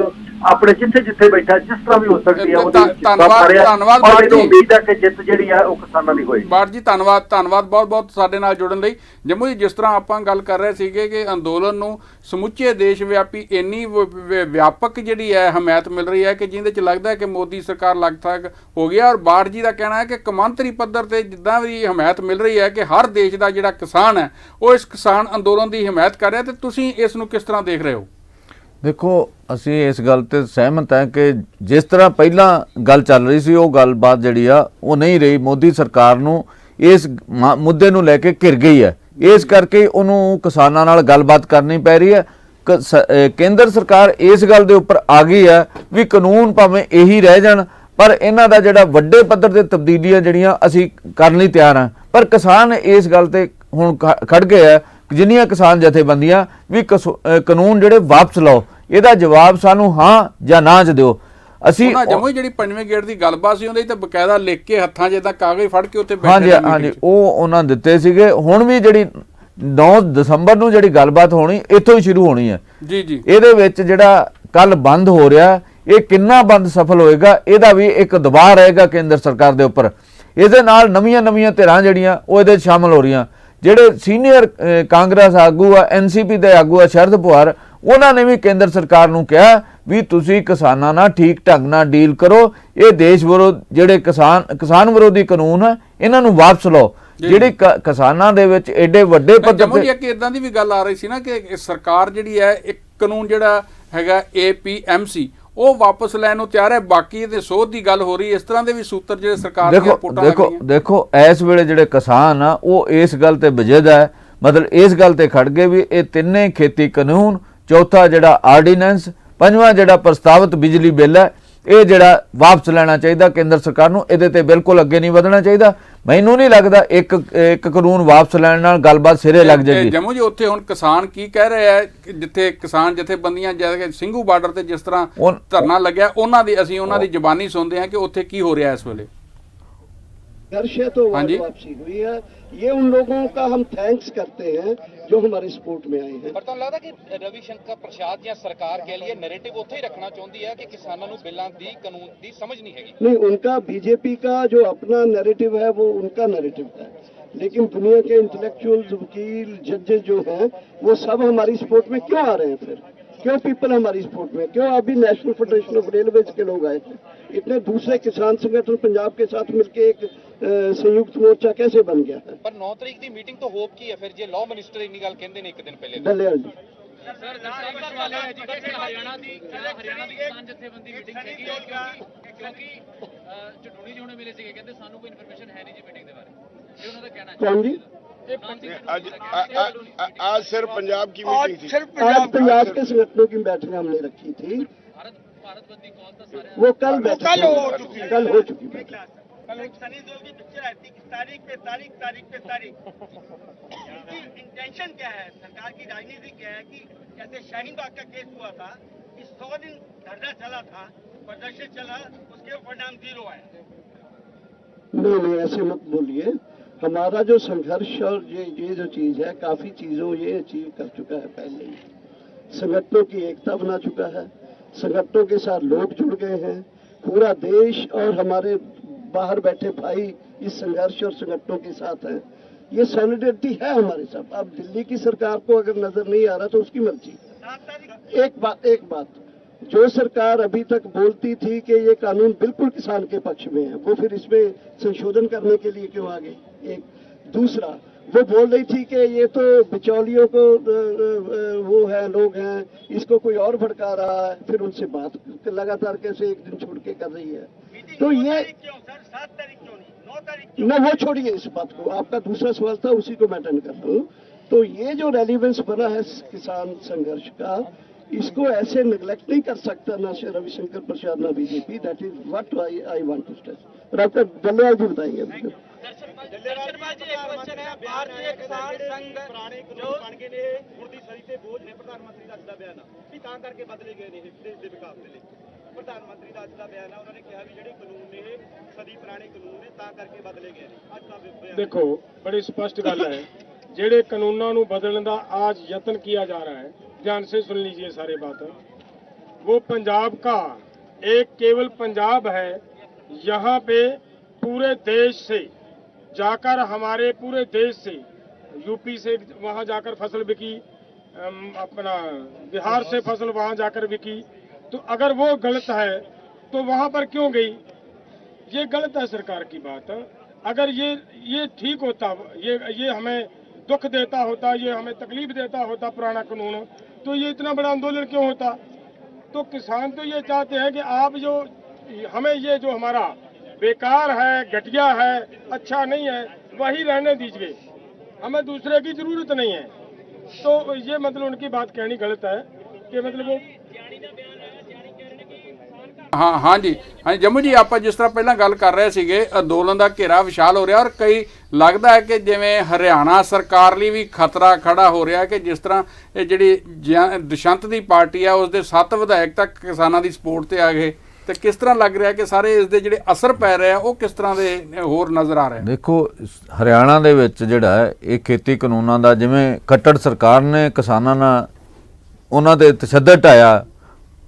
ਆਪਣੇ ਜਿੱਥੇ ਬੈਠਾ ਜਿਸ ਤਰ੍ਹਾਂ ਵੀ ਹੋ ਸਕਦੀ ਹੈ ਉਹਦੇ ਵਿੱਚ ਧੰਨਵਾਦ ਬਾੜ ਜੀ, ਉਮੀਦ ਹੈ ਕਿ ਜਿੱਤ ਜਿਹੜੀ ਆ ਉਹ ਕਿਸਾਨਾਂ ਦੀ ਹੋਏਗੀ। ਬਾੜ ਜੀ ਧੰਨਵਾਦ ਬਹੁਤ ਸਾਡੇ ਨਾਲ ਜੁੜਨ ਲਈ। ਜੰਮੂ ਜੀ, ਜਿਸ ਤਰ੍ਹਾਂ ਆਪਾਂ ਗੱਲ ਕਰ ਰਹੇ ਸੀਗੇ ਕਿ ਅੰਦੋਲਨ ਨੂੰ ਸਮੁੱਚੇ ਦੇਸ਼ ਵਿਆਪੀ ਇੰਨੀ ਵਿਆਪਕ ਜਿਹੜੀ ਹੈ ਹਮਾਇਤ ਮਿਲ ਰਹੀ ਹੈ ਕਿ ਜਿਹਦੇ ਚ ਲੱਗਦਾ ਹੈ ਕਿ ਮੋਦੀ ਸਰਕਾਰ ਲਗਭਗ ਹੋ ਗਿਆ, ਔਰ ਬਾੜ ਜੀ ਦਾ ਕਹਿਣਾ ਹੈ ਕਿ ਕੌਮਾਂਤਰੀ ਪੱਧਰ ਤੇ ਜਿੱਦਾਂ ਵੀ ਹਮਾਇਤ ਮਿਲ ਰਹੀ ਹੈ ਕਿ ਹਰ ਦੇਸ਼ ਦਾ ਜਿਹੜਾ ਕਿਸਾਨ ਹੈ ਉਹ ਇਸ ਕਿਸਾਨ ਅੰਦੋਲਨ ਦੀ ਹਮਾਇਤ ਕਰ ਰਿਹਾ, ਤੇ ਤੁਸੀਂ ਇਸ ਨੂੰ ਕਿਸ ਤਰ੍ਹਾਂ ਦੇਖ ਰਹੇ ਹੋ? ਦੇਖੋ, ਅਸੀਂ ਇਸ ਗੱਲ ਤੇ ਸਹਿਮਤ ਹਾਂ ਕਿ ਜਿਸ ਤਰ੍ਹਾਂ ਪਹਿਲਾਂ ਗੱਲ ਚੱਲ ਰਹੀ ਸੀ ਉਹ ਗੱਲਬਾਤ ਜਿਹੜੀ ਆ ਉਹ ਨਹੀਂ ਰਹੀ। ਮੋਦੀ ਸਰਕਾਰ ਨੂੰ ਇਸ ਮੁੱਦੇ ਨੂੰ ਲੈ ਕੇ ਘਿਰ ਗਈ ਹੈ, ਇਸ ਕਰਕੇ ਉਹਨੂੰ ਕਿਸਾਨਾਂ ਨਾਲ ਗੱਲਬਾਤ ਕਰਨੀ ਪੈ ਰਹੀ ਹੈ। ਕੇਂਦਰ ਸਰਕਾਰ ਇਸ ਗੱਲ ਦੇ ਉੱਪਰ ਆ ਗਈ ਹੈ ਵੀ ਕਾਨੂੰਨ ਭਾਵੇਂ ਇਹੀ ਰਹਿ ਜਾਣ, ਪਰ ਇਹਨਾਂ ਦਾ ਜਿਹੜਾ ਵੱਡੇ ਪੱਧਰ ਤੇ ਤਬਦੀਲੀਆਂ ਜਿਹੜੀਆਂ ਅਸੀਂ ਕਰਨ ਲਈ ਤਿਆਰ ਹਾਂ, ਪਰ ਕਿਸਾਨ ਇਸ ਗੱਲ ਤੇ ਹੁਣ ਖੜ ਗਏ ਹੈ, ਜਿੰਨੀਆਂ ਕਿਸਾਨ ਜਥੇਬੰਦੀਆਂ ਵੀ ਕਾਨੂੰਨ ਜਿਹੜੇ ਵਾਪਸ ਲਓ, ਇਹਦਾ ਜਵਾਬ ਸਾਨੂੰ ਹਾਂ ਜਾਂ ਨਾ ਚ ਦਿਓ। ਅਸੀਂ ਜੰਮੂ ਜਿਹੜੀ 5ਵੇਂ ਗੇੜ ਦੀ ਗੱਲਬਾਤ ਸੀ ਉਹਦੇ ਤੇ ਬਕਾਇਦਾ ਲਿਖ ਕੇ ਹੱਥਾਂ 'ਚ ਏਦਾਂ ਕਾਗਜ਼ ਫੜ ਕੇ ਉੱਤੇ ਹਾਂਜੀ ਉਹ ਉਹਨਾਂ ਦਿੱਤੇ ਸੀਗੇ। ਹੁਣ ਵੀ ਜਿਹੜੀ 9 ਦਸੰਬਰ ਨੂੰ ਜਿਹੜੀ ਗੱਲਬਾਤ ਹੋਣੀ ਇੱਥੋਂ ਹੀ ਸ਼ੁਰੂ ਹੋਣੀ ਹੈ ਜੀ। ਇਹਦੇ ਵਿੱਚ ਜਿਹੜਾ ਕੱਲ ਬੰਦ ਹੋ ਰਿਹਾ, ਇਹ ਕਿੰਨਾ ਬੰਦ ਸਫਲ ਹੋਏਗਾ, ਇਹਦਾ ਵੀ ਇੱਕ ਦਬਾਅ ਰਹੇਗਾ ਕੇਂਦਰ ਸਰਕਾਰ ਦੇ ਉੱਪਰ। ਇਹਦੇ ਨਾਲ ਨਵੀਆਂ ਧਿਰਾਂ ਜਿਹੜੀਆਂ ਉਹ ਇਹਦੇ ਸ਼ਾਮਲ ਹੋ ਰਹੀਆਂ। ਜਿਹੜੇ ਸੀਨੀਅਰ ਕਾਂਗਰਸ ਆਗੂ ਆ, NCP ਦੇ ਆਗੂ ਆ ਸ਼ਰਦ ਪਵਾਰ, ਉਹਨਾਂ ਨੇ ਵੀ ਕੇਂਦਰ ਸਰਕਾਰ ਨੂੰ ਕਿਹਾ ਵੀ ਤੁਸੀਂ ਕਿਸਾਨਾਂ ਨਾਲ ਠੀਕ ਢੰਗ ਨਾਲ ਡੀਲ ਕਰੋ, ਇਹ ਦੇਸ਼ ਵਿਰੋਧ ਜਿਹੜੇ ਕਿਸਾਨ ਵਿਰੋਧੀ ਕਾਨੂੰਨ ਆ ਇਹਨਾਂ ਨੂੰ ਵਾਪਸ ਲਓ। ਜਿਹੜੇ ਕਿਸਾਨਾਂ ਦੇ ਵਿੱਚ ਐਡੇ ਵੱਡੇ ਪੱਧਰ ਤੇ ਇਦਾਂ ਦੀ ਵੀ ਗੱਲ ਆ ਰਹੀ ਸੀ ਨਾ ਕਿ ਸਰਕਾਰ ਜਿਹੜੀ ਹੈ ਇੱਕ ਕਾਨੂੰਨ ਜਿਹੜਾ ਹੈਗਾ APMC ਉਹ ਵਾਪਸ ਲੈਣ ਨੂੰ ਤਿਆਰ ਹੈ, ਬਾਕੀ ਇਹਦੇ ਸੋਧ ਦੀ ਗੱਲ ਹੋ ਰਹੀ, ਇਸ ਤਰ੍ਹਾਂ ਦੇ ਵੀ ਸੂਤਰ ਜਿਹੜੇ ਸਰਕਾਰ ਦੀਆਂ ਰਿਪੋਰਟਾਂ ਦੇਖੋ ਇਸ ਵੇਲੇ ਜਿਹੜੇ ਕਿਸਾਨ ਆ ਉਹ ਇਸ ਗੱਲ ਤੇ ਵਜਦ ਹੈ, ਮਤਲਬ ਇਸ ਗੱਲ ਤੇ ਖੜ ਗਏ ਵੀ ਇਹ ਤਿੰਨੇ ਖੇਤੀ ਕਾਨੂੰਨ, ਚੌਥਾ ਜਿਹੜਾ ਆਰਡੀਨੈਂਸ, ਪੰਜਵਾਂ ਜਿਹੜਾ ਪ੍ਰਸਤਾਵਿਤ ਬਿਜਲੀ ਬਿੱਲ ਹੈ, ਇਹ ਜਿਹੜਾ ਵਾਪਸ ਲੈਣਾ ਚਾਹੀਦਾ ਕੇਂਦਰ ਸਰਕਾਰ ਨੂੰ। ਇਹਦੇ ਤੇ ਬਿਲਕੁਲ ਅੱਗੇ ਨਹੀਂ ਵਧਣਾ ਚਾਹੀਦਾ। ਮੈਨੂੰ ਨਹੀਂ ਲੱਗਦਾ ਇੱਕ ਕਾਨੂੰਨ ਵਾਪਸ ਲੈਣ ਨਾਲ ਗੱਲਬਾਤ ਸਿਰੇ ਲੱਗ ਜਾਏਗੀ। ਜੰਮੂ ਜੀ, ਉੱਥੇ ਹੁਣ ਕਿਸਾਨ ਕੀ ਕਹਿ ਰਹੇ ਆ, ਜਿੱਥੇ ਕਿਸਾਨ ਜਥੇਬੰਦੀਆਂ ਜਿਵੇਂ ਸਿੰਘੂ ਬਾਰਡਰ ਤੇ ਜਿਸ ਤਰ੍ਹਾਂ ਧਰਨਾ ਲੱਗਿਆ, ਉਹਨਾਂ ਦੀ ਜ਼ੁਬਾਨੀ ਸੁਣਦੇ ਹਾਂ ਕਿ ਉੱਥੇ ਕੀ ਹੋ ਰਿਹਾ ਇਸ ਵੇਲੇ। संघर्ष है तो हाँ जी। वापसी हुई है। ये उन लोगों का हम थैंक्स करते हैं जो हमारे सपोर्ट में आए हैं। ਪਰ ਤੁਹਾਨੂੰ ਲੱਗਦਾ ਕਿ ਰਵੀ ਸ਼ੰਕਰ ਪ੍ਰਸਾਦ ਜਾਂ ਸਰਕਾਰ ਕਹਿ ਲਈਏ ਨੈਰੇਟਿਵ ਉੱਥੇ ਹੀ ਰੱਖਣਾ ਚਾਹੁੰਦੀ ਹੈ ਕਿ ਕਿਸਾਨਾਂ ਨੂੰ ਬਿੱਲਾਂ ਦੀ ਕਾਨੂੰਨ ਦੀ ਸਮਝ ਨਹੀਂ ਹੈਗੀ? नहीं, उनका बीजेपी का जो अपना नैरेटिव है वो उनका नैरेटिव है, लेकिन दुनिया के इंटेलेक्चुअल्स, वकील, जजेस जो हैं वो सब हमारी सपोर्ट में क्यों आ रहे हैं? फिर क्यों पीपल हमारी सपोर्ट में? क्यों अभी नेशनल फेडरेशन ऑफ रेलवेज के लोग आए थे? इतने दूसरे किसान संगठन पंजाब के साथ मिलकर एक संयुक्त मोर्चा कैसे बन गया है? ਪਰ 9 ਤਰੀਕ ਦੀ ਮੀਟਿੰਗ ਤੋਂ ਹੋਪ ਕੀ ਹੈ ਫਿਰ, ਜੇ ਲਾਅ ਮਿਨਿਸਟਰ ਇੰਨੀ ਗੱਲ ਕਹਿੰਦੇ ਨੇ ਇੱਕ ਦਿਨ ਪਹਿਲੇ? दलियाल जी, ਹਰਿਆਣਾ ਦੀ ਕਿਸਾਨ ਜਥੇਬੰਦੀ ਮੀਟਿੰਗ ਸੀਗੀ ਕਿਉਂਕਿ ਝੁੰਡੂਣੀ ਜੀ ਹੁਣੇ ਮਿਲੇ ਸੀਗੇ, ਕਹਿੰਦੇ ਸਾਨੂੰ ਕੋਈ ਇਨਫੋਰਮੇਸ਼ਨ ਹੈ ਨਹੀਂ ਜੀ ਮੀਟਿੰਗ ਦੇ ਬਾਰੇ, ਇਹ ਉਹਨਾਂ ਦਾ ਕਹਿਣਾ ਹੈ। कौन जी? आज सिर्फ पंजाब की आज मीटिंग थी। सिर्फ आज पंजाब के संगठनों की बैठक हमने रखी थी, ਭਾਰਤ ਬੰਦੀ ਕਾਲ ਤਾਂ ਸਾਰੇ वो कल बैठक कल हो चुकी है। कल हो चुकी बैठक। सनी देओल की पिक्चर आती है तारीख पे तारीख, तारीख पे तारीख। इसकी इंटेंशन क्या है, सरकार की राजनीति क्या है कि जैसे शाहीन बाग का केस हुआ था कि 100 दिन धरना चला था, प्रदर्शन चला, उसके परिणाम 0 आया। नहीं, ऐसे मत बोलिए। हमारा जो संघर्ष और ये जो चीज है, काफी चीजों ये अचीव कर चुका है पहले ही। संगठनों की एकता बना चुका है, संगठनों के साथ लोग जुड़ गए हैं, पूरा देश और हमारे बाहर बैठे भाई इस संघर्ष और संगठनों के साथ हैं। ये सॉलिडेरिटी है हमारे साथ। अब दिल्ली की सरकार को अगर नजर नहीं आ रहा तो उसकी मर्जी। एक बात, जो सरकार अभी तक बोलती थी कि ये कानून बिल्कुल किसान के पक्ष में है, वो फिर इसमें संशोधन करने के लिए क्यों आ गई? एक दूसरा, वो बोल रही थी कि ये तो बिचौलियों को वो है, लोग हैं, इसको कोई और भड़का रहा है, फिर उनसे बात लगातार कैसे एक दिन छोड़ के कर रही है। तो ये क्यों सर 7 तारीख क्यों नहीं, 9 तारीख? न, वो छोड़िए इस बात को, आपका दूसरा सवाल था उसी को मैं अटेंड कर रहा हूँ। तो ये जो रेलिवेंस बना है किसान संघर्ष का, इसको ऐसे निगलेक्ट नहीं कर सकता ना रविशंकर प्रसाद ना BJP. That is what I want to stress. और आपका दलियाल जी बताएंगे। भारतीय किसान संघ जो बन गए ने ਹੁਣ ਦੀ ਸਦੀ ਤੇ ਬੋਝ ਨੇ ਪ੍ਰਧਾਨ ਮੰਤਰੀ ਦਾ ਅੱਜ ਦਾ ਬਿਆਨ ਵੀ ਤਾਂ ਕਰਕੇ ਬਦਲੇ ਗਏ ਨੇ ਦੇਸ਼ ਦੇ ਵਿਕਾਸ ਦੇ ਲਈ। ਪ੍ਰਧਾਨ ਮੰਤਰੀ ਦਾ ਅੱਜ ਦਾ ਬਿਆਨ ਆ, ਉਹਨਾਂ ਨੇ ਕਿਹਾ ਵੀ ਜਿਹੜੇ ਕਾਨੂੰਨ ਨੇ ਸਦੀ ਪੁਰਾਣੇ ਕਾਨੂੰਨ ਨੇ ਤਾਂ ਕਰਕੇ ਬਦਲੇ ਗਏ ਨੇ। ਅੱਜ ਦਾ ਬਿਆਨ देखो बड़ी स्पष्ट गल है, जेड़े कानूनों को बदलने का आज यत्न किया जा रहा है, ध्यान से सुन लीजिए सारे बात। वो पंजाब का एक केवल पंजाब है, यहाँ पे पूरे देश से जाकर, हमारे पूरे देश से, यूपी से वहाँ जाकर फसल बिकी, अपना बिहार से फसल वहाँ जाकर बिकी। तो अगर वो गलत है तो वहाँ पर क्यों गई? ये गलत है सरकार की बात। अगर ये ठीक होता, ये हमें दुख देता होता, ये हमें तकलीफ देता होता पुराना कानून, तो ये इतना बड़ा आंदोलन क्यों होता? तो किसान तो ये चाहते हैं कि आप जो हमें ये जो हमारा बेकार है, घटिया है, अच्छा नहीं है, वही रहने दीजिए, हमें दूसरे की जरूरत नहीं है। तो ये मतलब उनकी बात कहनी गलत है कि मतलब वो ਹਾਂ ਜੀ ਜੰਮੂ ਜੀ, ਆਪਾਂ ਜਿਸ ਤਰ੍ਹਾਂ ਪਹਿਲਾਂ ਗੱਲ ਕਰ ਰਹੇ ਸੀਗੇ, ਅੰਦੋਲਨ ਦਾ ਘੇਰਾ ਵਿਸ਼ਾਲ ਹੋ ਰਿਹਾ ਔਰ ਕਈ ਲੱਗਦਾ ਹੈ ਕਿ ਜਿਵੇਂ ਹਰਿਆਣਾ ਸਰਕਾਰ ਲਈ ਵੀ ਖਤਰਾ ਖੜਾ ਹੋ ਰਿਹਾ ਕਿ ਜਿਸ ਤਰ੍ਹਾਂ ਇਹ ਜਿਹੜੀ ਦੁਸ਼ਯੰਤ ਦੀ ਪਾਰਟੀ ਆ ਉਸ ਦੇ 7 ਵਿਧਾਇਕ ਤੱਕ ਕਿਸਾਨਾਂ ਦੀ ਸਪੋਰਟ ਤੇ ਆ ਗਏ, ਤੇ ਕਿਸ ਤਰ੍ਹਾਂ ਲੱਗ ਰਿਹਾ ਕਿ ਸਾਰੇ ਇਸ ਦੇ ਜਿਹੜੇ ਅਸਰ ਪੈ ਰਹੇ ਆ ਉਹ ਕਿਸ ਤਰ੍ਹਾਂ ਦੇ ਹੋਰ ਨਜ਼ਰ ਆ ਰਹੇ? ਦੇਖੋ, ਹਰਿਆਣਾ ਦੇ ਵਿੱਚ ਜਿਹੜਾ ਹੈ ਇਹ ਖੇਤੀ ਕਾਨੂੰਨਾਂ ਦਾ, ਜਿਵੇਂ ਕੱਟੜ ਸਰਕਾਰ ਨੇ ਕਿਸਾਨਾਂ ਨਾਲ ਉਹਨਾਂ ਦੇ ਤਸ਼ੱਦਦ ਢਾਇਆ,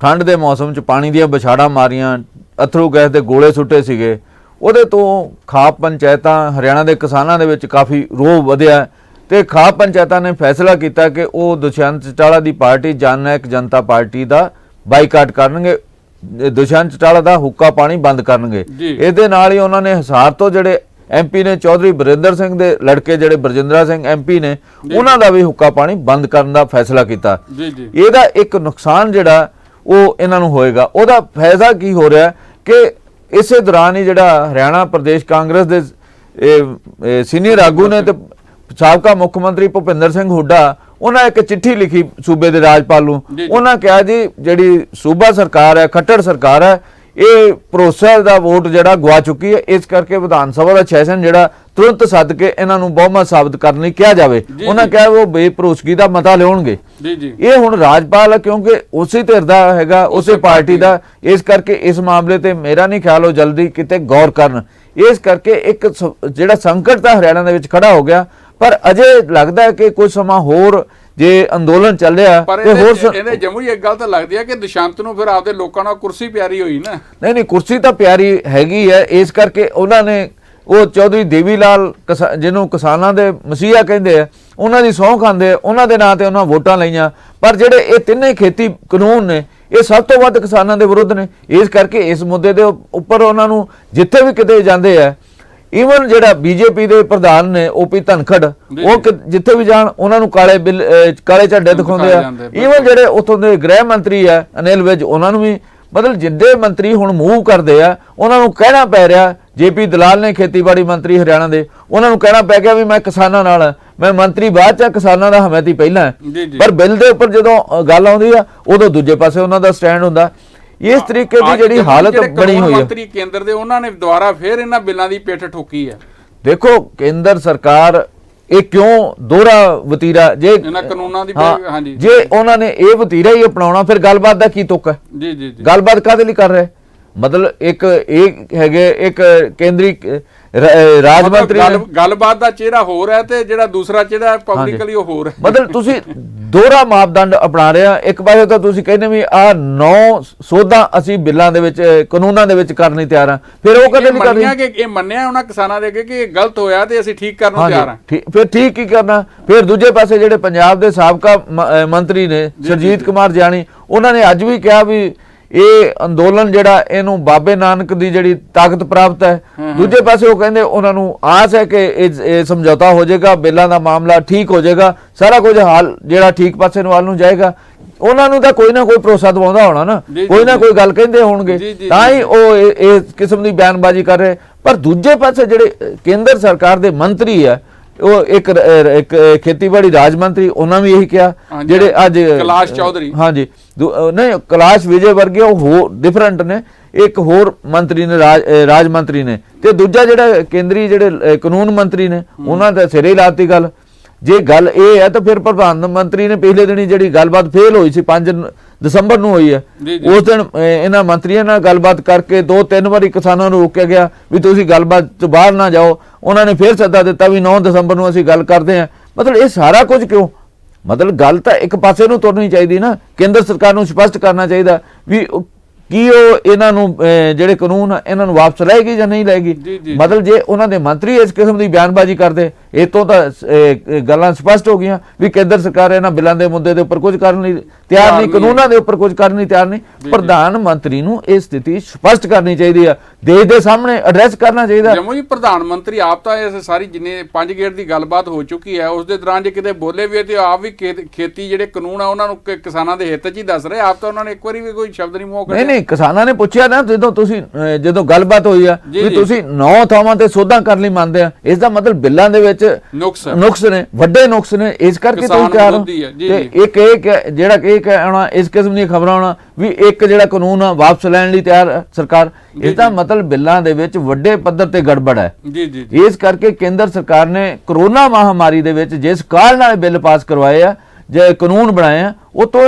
ਠੰਡ ਦੇ ਮੌਸਮ 'ਚ ਪਾਣੀ ਦੀਆਂ ਵਿਛਾੜਾਂ ਮਾਰੀਆਂ, ਅਥਰੂ ਗੈਸ ਦੇ ਗੋਲੇ ਸੁੱਟੇ ਸੀਗੇ, ਉਹਦੇ ਤੋਂ ਖਾਪ ਪੰਚਾਇਤਾਂ ਹਰਿਆਣਾ ਦੇ ਕਿਸਾਨਾਂ ਦੇ ਵਿੱਚ ਕਾਫੀ ਰੋਹ ਵਧਿਆ ਤੇ ਖਾਪ ਪੰਚਾਇਤਾਂ ਨੇ ਫੈਸਲਾ ਕੀਤਾ ਕਿ ਉਹ ਦੁਸ਼ਯੰਤ ਚੌਟਾਲਾ ਦੀ ਪਾਰਟੀ ਜਨ ਨਾਇਕ ਜਨਤਾ ਪਾਰਟੀ ਦਾ ਬਾਈਕਾਟ ਕਰਨਗੇ, ਦੁਸ਼ਯੰਤ ਚੌਟਾਲਾ ਦਾ ਹੁੱਕਾ ਪਾਣੀ ਬੰਦ ਕਰਨਗੇ। ਇਹਦੇ ਨਾਲ ਹੀ ਉਹਨਾਂ ਨੇ ਹਿਸਾਰ ਤੋਂ ਜਿਹੜੇ ਐਮਪੀ ਨੇ ਚੌਧਰੀ ਬਰਿੰਦਰ ਸਿੰਘ ਦੇ ਲੜਕੇ ਜਿਹੜੇ ਬਰਜਿੰਦਰਾ ਸਿੰਘ ਐਮਪੀ ਨੇ, ਉਹਨਾਂ ਦਾ ਵੀ ਹੁੱਕਾ ਪਾਣੀ ਬੰਦ ਕਰਨ ਦਾ ਫੈਸਲਾ ਕੀਤਾ। ਇਹਦਾ ਇੱਕ ਨੁਕਸਾਨ ਜਿਹੜਾ ਉਹ ਇਹਨਾਂ ਨੂੰ ਹੋਏਗਾ। ਉਹਦਾ ਫਾਇਦਾ ਕੀ ਹੋ ਰਿਹਾ ਕਿ ਇਸੇ ਦੌਰਾਨ ਹੀ ਜਿਹੜਾ ਹਰਿਆਣਾ ਪ੍ਰਦੇਸ਼ ਕਾਂਗਰਸ ਦੇ ਸੀਨੀਅਰ ਆਗੂ ਨੇ ਤੇ ਸਾਬਕਾ ਮੁੱਖ ਮੰਤਰੀ ਭੁਪਿੰਦਰ ਸਿੰਘ ਹੁੱਡਾ, ਉਹਨਾਂ ਇੱਕ ਚਿੱਠੀ ਲਿਖੀ ਸੂਬੇ ਦੇ ਰਾਜਪਾਲ ਨੂੰ। ਉਹਨਾਂ ਕਿਹਾ ਜੀ ਜਿਹੜੀ ਸੂਬਾ ਸਰਕਾਰ ਹੈ, ਖੱਟੜ ਸਰਕਾਰ ਹੈ, ਇਹ ਭਰੋਸਾ ਦਾ ਵੋਟ ਜਿਹੜਾ ਗਵਾ ਚੁੱਕੀ ਹੈ, ਇਸ ਕਰਕੇ ਵਿਧਾਨ ਸਭਾ ਦਾ ਸੈਸ਼ਨ ਜਿਹੜਾ ਤੁਰੰਤ ਸੱਦ ਕੇ ਇਹਨਾਂ ਨੂੰ ਬਹੁਮਤ ਸਾਬਤ ਕਰਨ ਲਈ ਕਿਹਾ ਜਾਵੇ। ਉਹਨਾਂ ਕਿਹਾ ਉਹ ਬੇਭਰੋਸਗੀ ਦਾ ਮਤਾ ਲਿਆਉਣਗੇ। ਇਹ ਹੁਣ ਰਾਜਪਾਲ ਕਿਉਂਕਿ ਉਸੇ ਧਿਰ ਦਾ ਹੈਗਾ, ਉਸੇ ਪਾਰਟੀ ਦਾ, ਇਸ ਕਰਕੇ ਇਸ ਮਾਮਲੇ ਤੇ ਮੇਰਾ ਨਹੀਂ ਖਿਆਲ ਉਹ ਜਲਦੀ ਕਿਤੇ ਗੌਰ ਕਰਨ। ਇਸ ਕਰਕੇ ਇੱਕ ਜਿਹੜਾ ਸੰਕਟ ਤਾਂ ਹਰਿਆਣਾ ਦੇ ਵਿੱਚ ਖੜਾ ਹੋ ਗਿਆ, ਪਰ ਅਜੇ ਲੱਗਦਾ ਹੈ ਕਿ ਕੁਝ ਸਮਾਂ ਹੋਰ ਜੇ ਅੰਦੋਲਨ ਚੱਲਿਆ ਪਰ ਤੇ ਹੋਰ ਇਹਨੇ ਜੰਮੂ ਇੱਕ ਗੱਲ ਤਾਂ ਲੱਗਦੀ ਹੈ ਕਿ ਦੁਸ਼ੰਤ ਨੂੰ ਫਿਰ ਆਪਦੇ ਲੋਕਾਂ ਨਾਲ ਕੁਰਸੀ ਪਿਆਰੀ ਹੋਈ ਨਾ। ਨਹੀਂ ਕੁਰਸੀ ਤਾਂ ਪਿਆਰੀ ਹੈਗੀ ਹੈ, ਇਸ ਕਰਕੇ ਉਹਨਾਂ ਨੇ ਉਹ ਚੌਧਰੀ ਦੇਵੀ ਲਾਲ ਜਿਹਨੂੰ ਕਿਸਾਨਾਂ ਦੇ ਮਸੀਹਾ ਕਹਿੰਦੇ ਆ, ਉਹਨਾਂ ਦੀ ਸਹੁੰ ਖਾਂਦੇ, ਉਹਨਾਂ ਦੇ ਨਾਂ ਤੇ ਉਹਨਾਂ ਵੋਟਾਂ ਲਈਆਂ। ਪਰ ਜਿਹੜੇ ਇਹ ਤਿੰਨੇ ਖੇਤੀ ਕਾਨੂੰਨ ਨੇ ਇਹ ਸਭ ਤੋਂ ਵੱਧ ਕਿਸਾਨਾਂ ਦੇ ਵਿਰੁੱਧ ਨੇ। ਇਸ ਕਰਕੇ ਇਸ ਮੁੱਦੇ ਦੇ ਉੱਪਰ ਉਹਨਾਂ ਨੂੰ ਜਿੱਥੇ ਵੀ ਕਿਤੇ ਜਾਂਦੇ ਆ, ਈਵਨ ਜਿਹੜਾ ਬੀਜੇਪੀ ਦੇ ਪ੍ਰਧਾਨ ਨੇ ਓਪੀ ਧਨਖੜ, ਉਹ ਜਿੱਥੇ ਵੀ ਜਾਣ ਉਹਨਾਂ ਨੂੰ ਕਾਲੇ ਝੰਡੇ ਦਿਖਾਉਂਦੇ ਆ। ਈਵਨ ਜਿਹੜੇ ਉੱਥੋਂ ਦੇ ਗ੍ਰਹਿ ਮੰਤਰੀ ਆ ਅਨਿਲ ਵਿਜ, ਉਹਨਾਂ ਨੂੰ ਵੀ ਮਤਲਬ ਜਿੰਨੇ ਮੰਤਰੀ ਹੁਣ ਮੂਵ ਕਰਦੇ ਆ ਉਹਨਾਂ ਨੂੰ ਕਹਿਣਾ ਪੈ ਰਿਹਾ। ਜੇਪੀ ਦਲਾਲ ਨੇ ਖੇਤੀਬਾੜੀ ਮੰਤਰੀ ਹਰਿਆਣਾ ਦੇ, ਉਹਨਾਂ ਨੂੰ ਕਹਿਣਾ ਪੈ ਗਿਆ ਵੀ ਮੈਂ ਕਿਸਾਨਾਂ ਨਾਲ ਆ, ਮੈਂ ਮੰਤਰੀ ਬਾਅਦ ਚ ਕਿਸਾਨਾਂ ਦਾ ਹਮਾਇਤੀ ਪਹਿਲਾਂ ਹੈ। ਪਰ ਬਿੱਲ ਦੇ ਉੱਪਰ ਜਦੋਂ ਗੱਲ ਆਉਂਦੀ ਆ ਉਦੋਂ ਦੂਜੇ ਪਾਸੇ ਉਹਨਾਂ ਦਾ ਸਟੈਂਡ ਹੁੰਦਾ। ਇਸ ਤਰੀਕੇ ਦੀ ਜਿਹੜੀ ਹਾਲਤ ਬਣੀ ਹੋਈ ਹੈ ਮੰਤਰੀ ਕੇਂਦਰ ਦੇ, ਉਹਨਾਂ ਨੇ ਦੁਬਾਰਾ ਫੇਰ ਇਹਨਾਂ ਬਿੱਲਾਂ ਦੀ ਪਿੱਠ ਠੋਕੀ ਹੈ। ਦੇਖੋ ਕੇਂਦਰ ਸਰਕਾਰ ਇਹ ਕਿਉਂ ਦੋਹਰਾ ਵਤੀਰਾ, ਜੇ ਇਹਨਾਂ ਕਾਨੂੰਨਾਂ ਦੀ ਹਾਂਜੀ ਜੇ ਉਹਨਾਂ ਨੇ ਇਹ ਵਤੀਰਾ ਹੀ ਅਪਣਾਉਣਾ ਫਿਰ ਗੱਲਬਾਤ ਦਾ ਕੀ ਤੁੱਕ ਹੈ? ਜੀ ਜੀ ਜੀ ਗੱਲਬਾਤ ਕਾਹਦੇ ਲਈ ਕਰ ਰਹੇ? ਮਤਲਬ ਇੱਕ ਇਹ ਹੈਗੇ ਇੱਕ ਕੇਂਦਰੀ ਰਾਜ ਮੰਤਰੀ, ਗੱਲਬਾਤ ਦਾ ਚਿਹਰਾ ਹੋਰ ਹੈ ਤੇ ਜਿਹੜਾ ਦੂਸਰਾ ਚਿਹਰਾ ਪਬਲਿਕਲੀ ਉਹ ਹੋਰ ਹੈ। ਮਤਲਬ ਤੁਸੀਂ ਦੋਹਰਾ ਮਾਪਦੰਡ ਅਪਣਾ ਰਹੇ ਆ। ਇੱਕ ਪਾਸੇ ਤਾਂ ਤੁਸੀਂ ਕਹਿੰਦੇ ਵੀ ਆਹ 9 ਸੋਧਾਂ ਅਸੀਂ ਬਿੱਲਾਂ ਦੇ ਵਿੱਚ ਕਾਨੂੰਨਾਂ ਦੇ ਵਿੱਚ ਕਰਨ ਲਈ ਤਿਆਰ ਆ, ਫਿਰ ਉਹ ਕਦੇ ਨਹੀਂ ਕਰਦੇ ਕਿ ਇਹ ਮੰਨਿਆ ਉਹਨਾਂ ਕਿਸਾਨਾਂ ਦੇ ਅੱਗੇ ਕਿ ਇਹ ਗਲਤ ਹੋਇਆ ਤੇ ਅਸੀਂ ਠੀਕ ਕਰਨ ਨੂੰ ਤਿਆਰ ਆ। ਫਿਰ ਠੀਕ ਕੀ ਕਰਨਾ? ਫਿਰ ਦੂਜੇ ਪਾਸੇ ਜਿਹੜੇ ਪੰਜਾਬ ਦੇ ਸਾਬਕਾ ਮੰਤਰੀ ਨੇ ਸਰਜੀਤ ਕੁਮਾਰ ਜਿਆਣੀ, ਉਹਨਾਂ ਨੇ ਅੱਜ ਵੀ ਕਿਹਾ ਵੀ ਇਹ ਅੰਦੋਲਨ ਜਿਹੜਾ ਇਹਨੂੰ ਬਾਬੇ ਨਾਨਕ ਦੀ ਜਿਹੜੀ ਤਾਕਤ ਪ੍ਰਾਪਤ ਹੈ। ਦੂਜੇ ਪਾਸੇ ਉਹ ਕਹਿੰਦੇ ਉਹਨਾਂ ਨੂੰ ਆਸ ਹੈ ਕਿ ਇਹ ਸਮਝੌਤਾ ਹੋ ਜਾਏਗਾ, ਬਿੱਲਾਂ ਦਾ ਮਾਮਲਾ ਠੀਕ ਹੋ ਜਾਏਗਾ, ਸਾਰਾ ਕੁਝ ਹਾਲ ਜਿਹੜਾ ਠੀਕ ਪਾਸੇ ਨੂੰ ਵੱਲ ਨੂੰ ਜਾਏਗਾ। ਉਹਨਾਂ ਨੂੰ ਤਾਂ ਕੋਈ ਨਾ ਕੋਈ ਭਰੋਸਾ ਦਿਵਾਉਂਦਾ ਹੋਣਾ ਨਾ, ਕੋਈ ਨਾ ਕੋਈ ਗੱਲ ਕਹਿੰਦੇ ਹੋਣਗੇ, ਤਾਂ ਹੀ ਉਹ ਇਸ ਕਿਸਮ ਦੀ ਬਿਆਨਬਾਜ਼ੀ ਕਰ ਰਹੇ। ਪਰ ਦੂਜੇ ਪਾਸੇ ਜਿਹੜੇ ਕੇਂਦਰ ਸਰਕਾਰ ਦੇ ਮੰਤਰੀ ਆ, ਉਹ ਇੱਕ ਖੇਤੀਬਾੜੀ ਰਾਜ ਮੰਤਰੀ, ਉਹਨਾਂ ਵੀ ਇਹੀ ਕਿਹਾ। ਜਿਹੜੇ ਅੱਜ ਕੈਲਾਸ਼ ਚੌਧਰੀ, ਹਾਂਜੀ ਨਹੀਂ ਕੈਲਾਸ਼ ਵਿਜੇ ਵਰਗੇ ਉਹ ਹੋਰ ਡਿਫਰੈਂਟ ਨੇ, ਇੱਕ ਹੋਰ ਮੰਤਰੀ ਨੇ ਰਾਜ ਮੰਤਰੀ ਨੇ, ਤੇ ਦੂਜਾ ਜਿਹੜਾ ਕੇਂਦਰੀ ਜਿਹੜੇ ਕਾਨੂੰਨ ਮੰਤਰੀ ਨੇ, ਉਹਨਾਂ ਦਾ ਸਿਰੇ ਲਾਤੀ ਗੱਲ। ਜੇ ਗੱਲ ਇਹ ਹੈ ਤਾਂ ਫਿਰ ਪ੍ਰਧਾਨ ਮੰਤਰੀ ਨੇ ਪਿਛਲੇ ਦਿਨੀ ਜਿਹੜੀ ਗੱਲਬਾਤ ਫੇਲ ਹੋਈ ਸੀ 5 ਦਸੰਬਰ ਨੂੰ ਹੋਈ ਹੈ, ਉਸ ਦਿਨ ਇਹਨਾਂ ਮੰਤਰੀਆਂ ਨਾਲ ਗੱਲਬਾਤ ਕਰਕੇ 2-3 ਵਾਰੀ ਕਿਸਾਨਾਂ ਨੂੰ ਰੋਕਿਆ ਗਿਆ ਵੀ ਤੁਸੀਂ ਗੱਲਬਾਤ ਤੋਂ ਬਾਹਰ ਨਾ ਜਾਓ। ਉਹਨਾਂ ਨੇ ਫਿਰ ਸੱਦਾ ਦਿੱਤਾ ਵੀ 9 ਦਸੰਬਰ ਨੂੰ ਅਸੀਂ ਗੱਲ ਕਰਦੇ ਹਾਂ। ਮਤਲਬ ਇਹ ਸਾਰਾ ਕੁਝ ਕਿਉਂ? ਮਤਲਬ ਗੱਲ ਤਾਂ ਇੱਕ ਪਾਸੇ ਨੂੰ ਤੁਰਨੀ ਚਾਹੀਦੀ ਨਾ। ਕੇਂਦਰ ਸਰਕਾਰ ਨੂੰ ਸਪਸ਼ਟ ਕਰਨਾ ਚਾਹੀਦਾ ਵੀ ਕੀ ਉਹ ਇਹਨਾਂ ਨੂੰ ਜਿਹੜੇ ਕਾਨੂੰਨ ਆ ਇਹਨਾਂ ਨੂੰ ਵਾਪਸ ਲਏਗੀ ਜਾਂ ਨਹੀਂ ਲਏਗੀ। ਮਤਲਬ ਜੇ ਉਹਨਾਂ ਦੇ ਮੰਤਰੀ ਇਸ ਕਿਸਮ ਦੀ ਬਿਆਨਬਾਜ਼ੀ ਕਰਦੇ, ਇਹ ਤੋਂ ਤਾਂ ਗੱਲਾਂ ਸਪਸ਼ਟ ਹੋ ਗਈਆਂ ਵੀ ਕੇਂਦਰ ਸਰਕਾਰ ਇਹਨਾਂ ਬਿੱਲਾਂ ਦੇ ਮੁੱਦੇ ਦੇ ਉੱਪਰ ਕੁਝ ਕਰਨ ਲਈ ਤਿਆਰ ਨਹੀਂ, ਕਾਨੂੰਨਾਂ ਦੇ ਉੱਪਰ ਕੁਝ ਕਰਨ ਲਈ ਤਿਆਰ ਨਹੀਂ। ਪ੍ਰਧਾਨ ਮੰਤਰੀ ਨੂੰ ਇਹ ਸਥਿਤੀ ਸਪਸ਼ਟ ਕਰਨੀ ਚਾਹੀਦੀ ਆ, ਦੇਸ਼ ਦੇ ਸਾਹਮਣੇ ਐਡਰੈਸ ਕਰਨਾ ਚਾਹੀਦਾ। ਜੰਮੂ ਜੀ ਪ੍ਰਧਾਨ ਮੰਤਰੀ ਆਪ ਤਾਂ ਇਸ ਸਾਰੀ ਜਿੰਨੇ 5 ਗੇੜ ਦੀ ਗੱਲਬਾਤ ਹੋ ਚੁੱਕੀ ਹੈ, ਉਸ ਦੇ ਦੌਰਾਨ ਜੇ ਕਿਤੇ ਬੋਲੇ ਵੀ ਤੇ ਆਪ ਵੀ ਖੇਤੀ ਜਿਹੜੇ ਕਾਨੂੰਨ ਆ ਉਹਨਾਂ ਨੂੰ ਕਿਸਾਨਾਂ ਦੇ ਹਿੱਤ 'ਚ ਹੀ ਦੱਸ ਰਹੇ। ਆਪ ਤਾਂ ਉਹਨਾਂ ਨੇ ਇੱਕ ਵਾਰੀ ਵੀ ਕੋਈ ਸ਼ਬਦ ਨਹੀਂ ਮੂੰਹੋਂ ਕੱਢਿਆ। ਨਹੀਂ ਕਿਸਾਨਾਂ ਨੇ ਪੁੱਛਿਆ ਨਾ ਜਦੋਂ ਗੱਲਬਾਤ ਹੋਈ ਆ ਵੀ ਤੁਸੀਂ 9 ਥਾਵਾਂ ਤੇ ਸੋਧਾਂ ਕਰਨ ਲਈ ਮੰਨਦੇ ਆ, ਇਸ ਦਾ ਮਤਲਬ ਬਿੱਲਾਂ ਦੇ ਵਿੱਚ ਨੁਕਸ ਨੇ, ਵੱਡੇ ਨੁਕਸ ਨੇ, ਇਸ ਕਰਕੇ ਤੁਸੀਂ ਤਿਆਰ ਹੋ। ਤੇ ਇੱਕ ਜਿਹੜਾ ਇਹ ਕਹਿਣਾ ਇਸ ਕਿਸਮ ਦੀਆਂ ਖਬਰਾਂ ਆਉਣਾ ਵੀ ਇੱਕ ਜਿਹੜਾ ਕਾਨੂੰਨ ਆ ਵਾਪਸ ਲੈਣ ਲਈ ਤਿਆਰ ਸਰਕਾਰ, ਇਸ ਦਾ ਮਤਲਬ ਬਿੱਲਾਂ ਦੇ ਵਿੱਚ ਵੱਡੇ ਪੱਧਰ ਤੇ ਗੜਬੜ ਹੈ। ਇਸ ਕਰਕੇ ਕੇਂਦਰ ਸਰਕਾਰ ਨੇ ਕਰੋਨਾ ਮਹਾਮਾਰੀ ਦੇ ਵਿੱਚ ਜਿਸ ਕਾਰਨ ਨਾਲ ਬਿੱਲ ਪਾਸ ਕਰਵਾਏ ਆ, ਜੇ ਕਾਨੂੰਨ ਬਣਾਏ ਆ, ਉਹ ਤੋਂ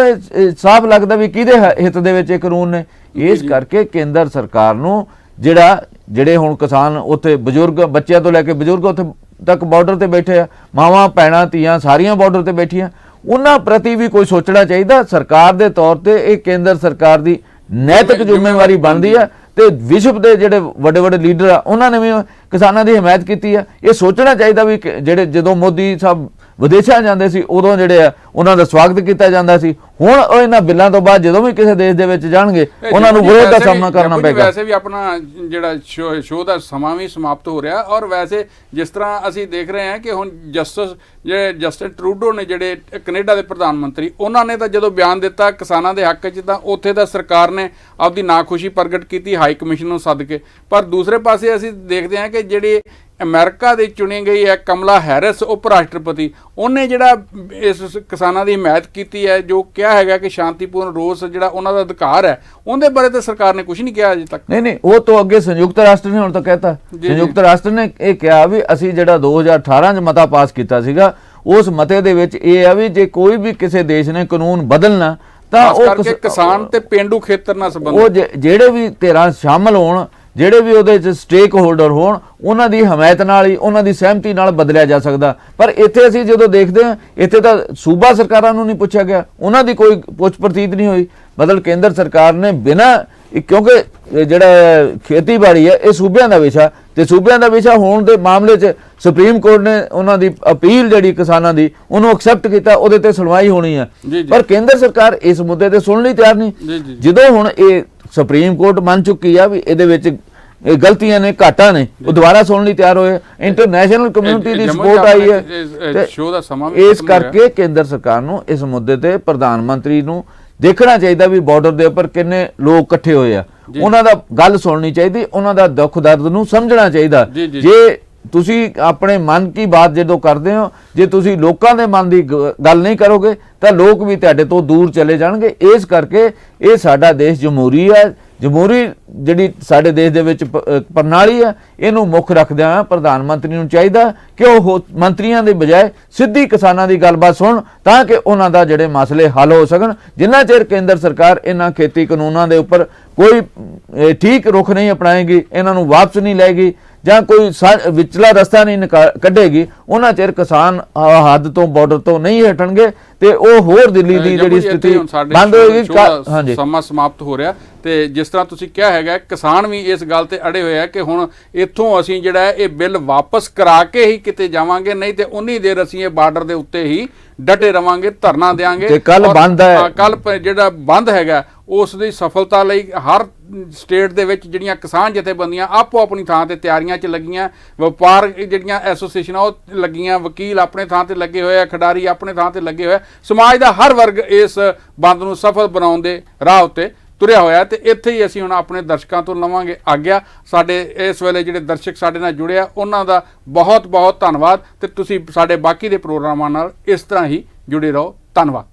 ਸਾਫ਼ ਲੱਗਦਾ ਵੀ ਕਿਹਦੇ ਹਿੱਤ ਦੇ ਵਿੱਚ ਇਹ ਕਾਨੂੰਨ ਨੇ। ਇਸ ਕਰਕੇ ਕੇਂਦਰ ਸਰਕਾਰ ਨੂੰ ਜਿਹੜੇ ਹੁਣ ਕਿਸਾਨ ਉੱਥੇ ਬਜ਼ੁਰਗ ਬੱਚਿਆਂ ਤੋਂ ਲੈ ਕੇ ਬਜ਼ੁਰਗ ਉੱਥੇ ਤੱਕ ਬਾਰਡਰ ਤੇ ਬੈਠੇ ਆ, ਮਾਵਾਂ ਭੈਣਾਂ ਧੀਆਂ ਸਾਰੀਆਂ ਬਾਰਡਰ ਤੇ ਬੈਠੀਆਂ, ਉਹਨਾਂ ਪ੍ਰਤੀ ਵੀ ਕੋਈ ਸੋਚਣਾ ਚਾਹੀਦਾ। ਸਰਕਾਰ ਦੇ ਤੌਰ ਤੇ ਇਹ ਕੇਂਦਰ ਸਰਕਾਰ ਦੀ ਨੈਤਿਕ ਜ਼ਿੰਮੇਵਾਰੀ ਬਣਦੀ ਹੈ ਤੇ ਵਿਸ਼ਵ ਦੇ ਜਿਹੜੇ ਵੱਡੇ ਵੱਡੇ ਲੀਡਰ ਆ ਉਹਨਾਂ ਨੇ ਵੀ ਕਿਸਾਨਾਂ ਦੀ ਹਮਾਇਤ ਕੀਤੀ ਆ। ਇਹ ਸੋਚਣਾ ਚਾਹੀਦਾ ਵੀ ਜਿਹੜੇ ਜਦੋਂ ਮੋਦੀ ਸਾਹਿਬ ਵਿਦੇਸ਼ਾਂ ਜਾਂਦੇ ਸੀ ਉਦੋਂ ਜਿਹੜੇ ਆ ਉਹਨਾਂ ਦਾ ਸਵਾਗਤ ਕੀਤਾ ਜਾਂਦਾ ਸੀ। ਹੁਣ ਉਹ ਇਹਨਾਂ ਬਿੱਲਾਂ ਤੋਂ ਬਾਅਦ ਜਦੋਂ ਵੀ ਕਿਸੇ ਦੇਸ਼ ਦੇ ਵਿੱਚ ਜਾਣਗੇ ਉਹਨਾਂ ਨੂੰ ਵਿਰੋਧ ਦਾ ਸਾਹਮਣਾ ਕਰਨਾ ਪਏਗਾ। ਵੈਸੇ ਵੀ ਆਪਣਾ ਜਿਹੜਾ ਸ਼ੋਅ ਦਾ ਸਮਾਂ ਵੀ ਸਮਾਪਤ ਹੋ ਰਿਹਾ, ਔਰ ਵੈਸੇ ਜਿਸ ਤਰ੍ਹਾਂ ਅਸੀਂ ਦੇਖ ਰਹੇ ਹਾਂ ਕਿ ਹੁਣ ਜਸਟਿਨ ਟਰੂਡੋ ਨੇ ਜਿਹੜੇ ਕੈਨੇਡਾ ਦੇ ਪ੍ਰਧਾਨ ਮੰਤਰੀ, ਉਹਨਾਂ ਨੇ ਤਾਂ ਜਦੋਂ ਬਿਆਨ ਦਿੱਤਾ ਕਿਸਾਨਾਂ ਦੇ ਹੱਕ 'ਚ, ਤਾਂ ਉੱਥੇ ਤਾਂ ਸਰਕਾਰ ਨੇ ਆਪਦੀ ਨਾਖੁਸ਼ੀ ਪ੍ਰਗਟ ਕੀਤੀ ਹਾਈ ਕਮਿਸ਼ਨ ਨੂੰ ਸੱਦ ਕੇ। ਪਰ ਦੂਸਰੇ ਪਾਸੇ ਅਸੀਂ ਦੇਖਦੇ ਹਾਂ ਕਿ ਜਿਹੜੇ ਅਮਰੀਕਾ ਦੇ ਚੁਣੀ ਗਈ ਹੈ ਕਮਲਾ ਹੈਰਿਸ ਉਪ ਰਾਸ਼ਟਰਪਤੀ, ਉਹਨੇ ਜਿਹੜਾ ਇਸ ਕਿਸਾਨਾਂ ਦੀ ਹਮਾਇਤ ਕੀਤੀ ਹੈ, ਜੋ ਕਿਹਾ ਹੈਗਾ ਕਿ ਸ਼ਾਂਤੀਪੂਰਨ ਰੋਸ ਜਿਹੜਾ ਉਹਨਾਂ ਦਾ ਅਧਿਕਾਰ ਹੈ, ਉਹਦੇ ਬਾਰੇ ਤਾਂ ਸਰਕਾਰ ਨੇ ਕੁਝ ਨਹੀਂ ਕਿਹਾ ਅਜੇ ਤੱਕ। ਨਹੀਂ ਉਹ ਤੋਂ ਅੱਗੇ ਸੰਯੁਕਤ ਰਾਸ਼ਟਰ ਨੇ ਹੁਣ ਤਾਂ ਕਹਿਤਾ, ਸੰਯੁਕਤ ਰਾਸ਼ਟਰ ਨੇ ਇਹ ਕਿਹਾ ਵੀ ਅਸੀਂ ਜਿਹੜਾ 2018 'ਚ ਮਤਾ ਪਾਸ ਕੀਤਾ ਸੀਗਾ, ਉਸ ਮਤੇ ਦੇ ਵਿੱਚ ਇਹ ਆ ਵੀ ਜੇ ਕੋਈ ਵੀ ਕਿਸੇ ਦੇਸ਼ ਨੇ ਕਾਨੂੰਨ ਬਦਲਣਾ ਤਾਂ ਉਹ ਕਿਸਾਨ ਤੇ ਪੇਂਡੂ ਖੇਤਰ ਨਾਲ ਸੰਬੰਧਿਤ ਉਹ ਜਿਹੜੇ ਵੀ ਧਿਰਾਂ ਸ਼ਾਮਲ ਹੋਣ, ਜਿਹੜੇ ਵੀ ਉਹਦੇ 'ਚ ਸਟੇਕ ਹੋਲਡਰ ਹੋਣ ਉਹਨਾਂ ਦੀ ਹਮਾਇਤ ਨਾਲ ਹੀ, ਉਹਨਾਂ ਦੀ ਸਹਿਮਤੀ ਨਾਲ ਬਦਲਿਆ ਜਾ ਸਕਦਾ। ਪਰ ਇੱਥੇ ਅਸੀਂ ਜਦੋਂ ਦੇਖਦੇ ਹਾਂ, ਇੱਥੇ ਤਾਂ ਸੂਬਾ ਸਰਕਾਰਾਂ ਨੂੰ ਨਹੀਂ ਪੁੱਛਿਆ ਗਿਆ, ਉਹਨਾਂ ਦੀ ਕੋਈ ਪੁੱਛ ਪ੍ਰਤੀਤ ਨਹੀਂ ਹੋਈ। ਮਤਲਬ ਕੇਂਦਰ ਸਰਕਾਰ ਨੇ ਬਿਨਾਂ, ਕਿਉਂਕਿ ਜਿਹੜਾ ਖੇਤੀਬਾੜੀ ਹੈ ਇਹ ਸੂਬਿਆਂ ਦਾ ਵਿਸ਼ਾ, ਤੇ ਸੂਬਿਆਂ ਦਾ ਵਿਸ਼ਾ ਹੋਣ ਦੇ ਮਾਮਲੇ 'ਚ ਸੁਪਰੀਮ ਕੋਰਟ ਨੇ ਉਹਨਾਂ ਦੀ ਅਪੀਲ ਜਿਹੜੀ ਕਿਸਾਨਾਂ ਦੀ ਉਹਨੂੰ ਐਕਸੈਪਟ ਕੀਤਾ, ਉਹਦੇ ਤੇ ਸੁਣਵਾਈ ਹੋਣੀ ਹੈ। ਪਰ ਕੇਂਦਰ ਸਰਕਾਰ ਇਸ ਮੁੱਦੇ ਤੇ ਸੁਣਨ ਲਈ ਤਿਆਰ ਨਹੀਂ। ਜਦੋਂ ਹੁਣ ਇਹ ਸੁਪਰੀਮ ਕੋਰਟ ਮੰਨ ਚੁੱਕੀ ਆ ਵੀ ਇਹਦੇ ਵਿੱਚ ਗਲਤੀਆਂ ਨੇ, ਘਾਟਾਂ ਨੇ, ਉਹ ਦੁਬਾਰਾ ਸੁਣਨ ਲਈ ਤਿਆਰ ਹੋਏ। ਇੰਟਰਨੈਸ਼ਨਲ ਕਮਿਊਨਿਟੀ ਦੀ ਸਪੋਰਟ ਆਈ ਹੈ, ਇਸ ਕਰਕੇ ਕੇਂਦਰ ਸਰਕਾਰ ਨੂੰ ਇਸ ਮੁੱਦੇ ਤੇ ਪ੍ਰਧਾਨ ਮੰਤਰੀ ਨੂੰ ਦੇਖਣਾ ਚਾਹੀਦਾ ਵੀ ਬਾਰਡਰ ਦੇ ਉੱਪਰ ਕਿੰਨੇ ਲੋਕ ਇਕੱਠੇ ਹੋਏ ਆ, ਉਹਨਾਂ ਦਾ ਗੱਲ ਸੁਣਨੀ ਚਾਹੀਦੀ, ਉਹਨਾਂ ਦਾ ਦੁੱਖ ਦਰਦ ਨੂੰ ਸਮਝਣਾ ਚਾਹੀਦਾ। ਜੇ ਤੁਸੀਂ ਆਪਣੇ ਮਨ ਕੀ ਬਾਤ ਜਦੋਂ ਕਰਦੇ ਹੋ, ਜੇ ਤੁਸੀਂ ਲੋਕਾਂ ਦੇ ਮਨ ਦੀ ਗੱਲ ਨਹੀਂ ਕਰੋਗੇ ਤਾਂ ਲੋਕ ਵੀ ਤੁਹਾਡੇ ਤੋਂ ਦੂਰ ਚਲੇ ਜਾਣਗੇ। ਇਸ ਕਰਕੇ ਇਹ ਸਾਡਾ ਦੇਸ਼ ਜਮਹੂਰੀ ਹੈ, ਜਮਹੂਰੀ ਜਿਹੜੀ ਸਾਡੇ ਦੇਸ਼ ਦੇ ਵਿੱਚ ਪ੍ਰਣਾਲੀ ਹੈ, ਇਹਨੂੰ ਮੁੱਖ ਰੱਖਦਿਆਂ ਪ੍ਰਧਾਨ ਮੰਤਰੀ ਨੂੰ ਚਾਹੀਦਾ ਕਿ ਉਹ ਮੰਤਰੀਆਂ ਦੇ ਬਜਾਏ ਸਿੱਧੀ ਕਿਸਾਨਾਂ ਦੀ ਗੱਲਬਾਤ ਸੁਣ, ਤਾਂ ਕਿ ਉਹਨਾਂ ਦਾ ਜਿਹੜੇ ਮਸਲੇ ਹੱਲ ਹੋ ਸਕਣ। ਜਿੰਨਾ ਚਿਰ ਕੇਂਦਰ ਸਰਕਾਰ ਇਹਨਾਂ ਖੇਤੀ ਕਾਨੂੰਨਾਂ ਦੇ ਉੱਪਰ ਕੋਈ ਠੀਕ ਰੁਖ ਨਹੀਂ ਅਪਣਾਏਗੀ, ਇਹਨਾਂ ਨੂੰ ਵਾਪਸ ਨਹੀਂ ਲਏਗੀ ਜਾਂ ਕੋਈ ਵਿਚਲਾ ਰਸਤਾ ਨਹੀਂ ਕੱਢੇਗੀ, ਉਹਨਾਂ ਚਿਰ ਕਿਸਾਨ ਹੱਦ ਤੋਂ, ਬਾਰਡਰ ਤੋਂ ਨਹੀਂ ਹਟਣਗੇ ਤੇ ਉਹ ਹੋਰ ਦਿੱਲੀ ਦੀ ਜਿਹੜੀ ਸਥਿਤੀ ਬੰਦ ਹੋਏਗੀ। ਹਾਂਜੀ, ਸਮਾਂ ਸਮਾਪਤ ਹੋ ਰਿਹਾ। ਤੇ ਜਿਸ ਤਰ੍ਹਾਂ ਤੁਸੀਂ ਕਿਹਾ ਹੈਗਾ, ਕਿਸਾਨ ਵੀ ਇਸ ਗੱਲ ਤੇ ਅੜੇ ਹੋਏ ਆ ਕਿ ਹੁਣ ਇੱਥੋਂ ਅਸੀਂ ਜਿਹੜਾ ਇਹ ਬਿੱਲ ਵਾਪਸ ਕਰਾ ਕੇ ਹੀ ਕਿਤੇ ਜਾਵਾਂਗੇ, ਨਹੀਂ ਤੇ ਉਨੀ ਦੇਰ ਅਸੀਂ ਇਹ ਬਾਰਡਰ ਦੇ ਉੱਤੇ ਹੀ ਡਟੇ ਰਵਾਂਗੇ, ਧਰਨਾ ਦੇਵਾਂਗੇ। ਤੇ ਕੱਲ ਬੰਦ ਹੈ, ਕੱਲ ਜਿਹੜਾ ਬੰਦ ਹੈਗਾ ਉਸ ਦੀ ਸਫਲਤਾ ਲਈ ਹਰ ਸਟੇਟ ਦੇ ਵਿੱਚ ਜਿਹੜੀਆਂ ਕਿਸਾਨ ਜਥੇਬੰਦੀਆਂ ਆਪੋ ਆਪਣੀ ਥਾਂ ਤੇ ਤਿਆਰੀਆਂ 'ਚ ਲੱਗੀਆਂ, ਵਪਾਰ ਜਿਹੜੀਆਂ ਐਸੋਸੀਏਸ਼ਨਾਂ ਉਹ ਲੱਗੀਆਂ, ਵਕੀਲ ਆਪਣੇ ਥਾਂ ਤੇ ਲੱਗੇ ਹੋਏ ਆ, ਖਿਡਾਰੀ ਆਪਣੇ ਥਾਂ ਤੇ ਲੱਗੇ ਹੋਏ ਆ, ਸਮਾਜ ਦਾ ਹਰ ਵਰਗ ਇਸ ਬੰਦ ਨੂੰ ਸਫਲ ਬਣਾਉਣ ਦੇ ਰਾਹ ਉੱਤੇ ਤੁਰਿਆ ਹੋਇਆ। ਤੇ ਇੱਥੇ ਹੀ ਅਸੀਂ ਹੁਣ ਆਪਣੇ ਦਰਸ਼ਕਾਂ ਤੋਂ ਲਵਾਂਗੇ ਆਗਿਆ। ਸਾਡੇ ਇਸ ਵੇਲੇ ਜਿਹੜੇ ਦਰਸ਼ਕ ਸਾਡੇ ਨਾਲ ਜੁੜੇ ਆ ਉਹਨਾਂ ਦਾ ਬਹੁਤ ਬਹੁਤ ਧੰਨਵਾਦ, ਤੇ ਤੁਸੀਂ ਸਾਡੇ ਬਾਕੀ ਦੇ ਪ੍ਰੋਗਰਾਮਾਂ ਨਾਲ ਇਸ ਤਰ੍ਹਾਂ ਹੀ ਜੁੜੇ ਰਹੋ। ਧੰਨਵਾਦ।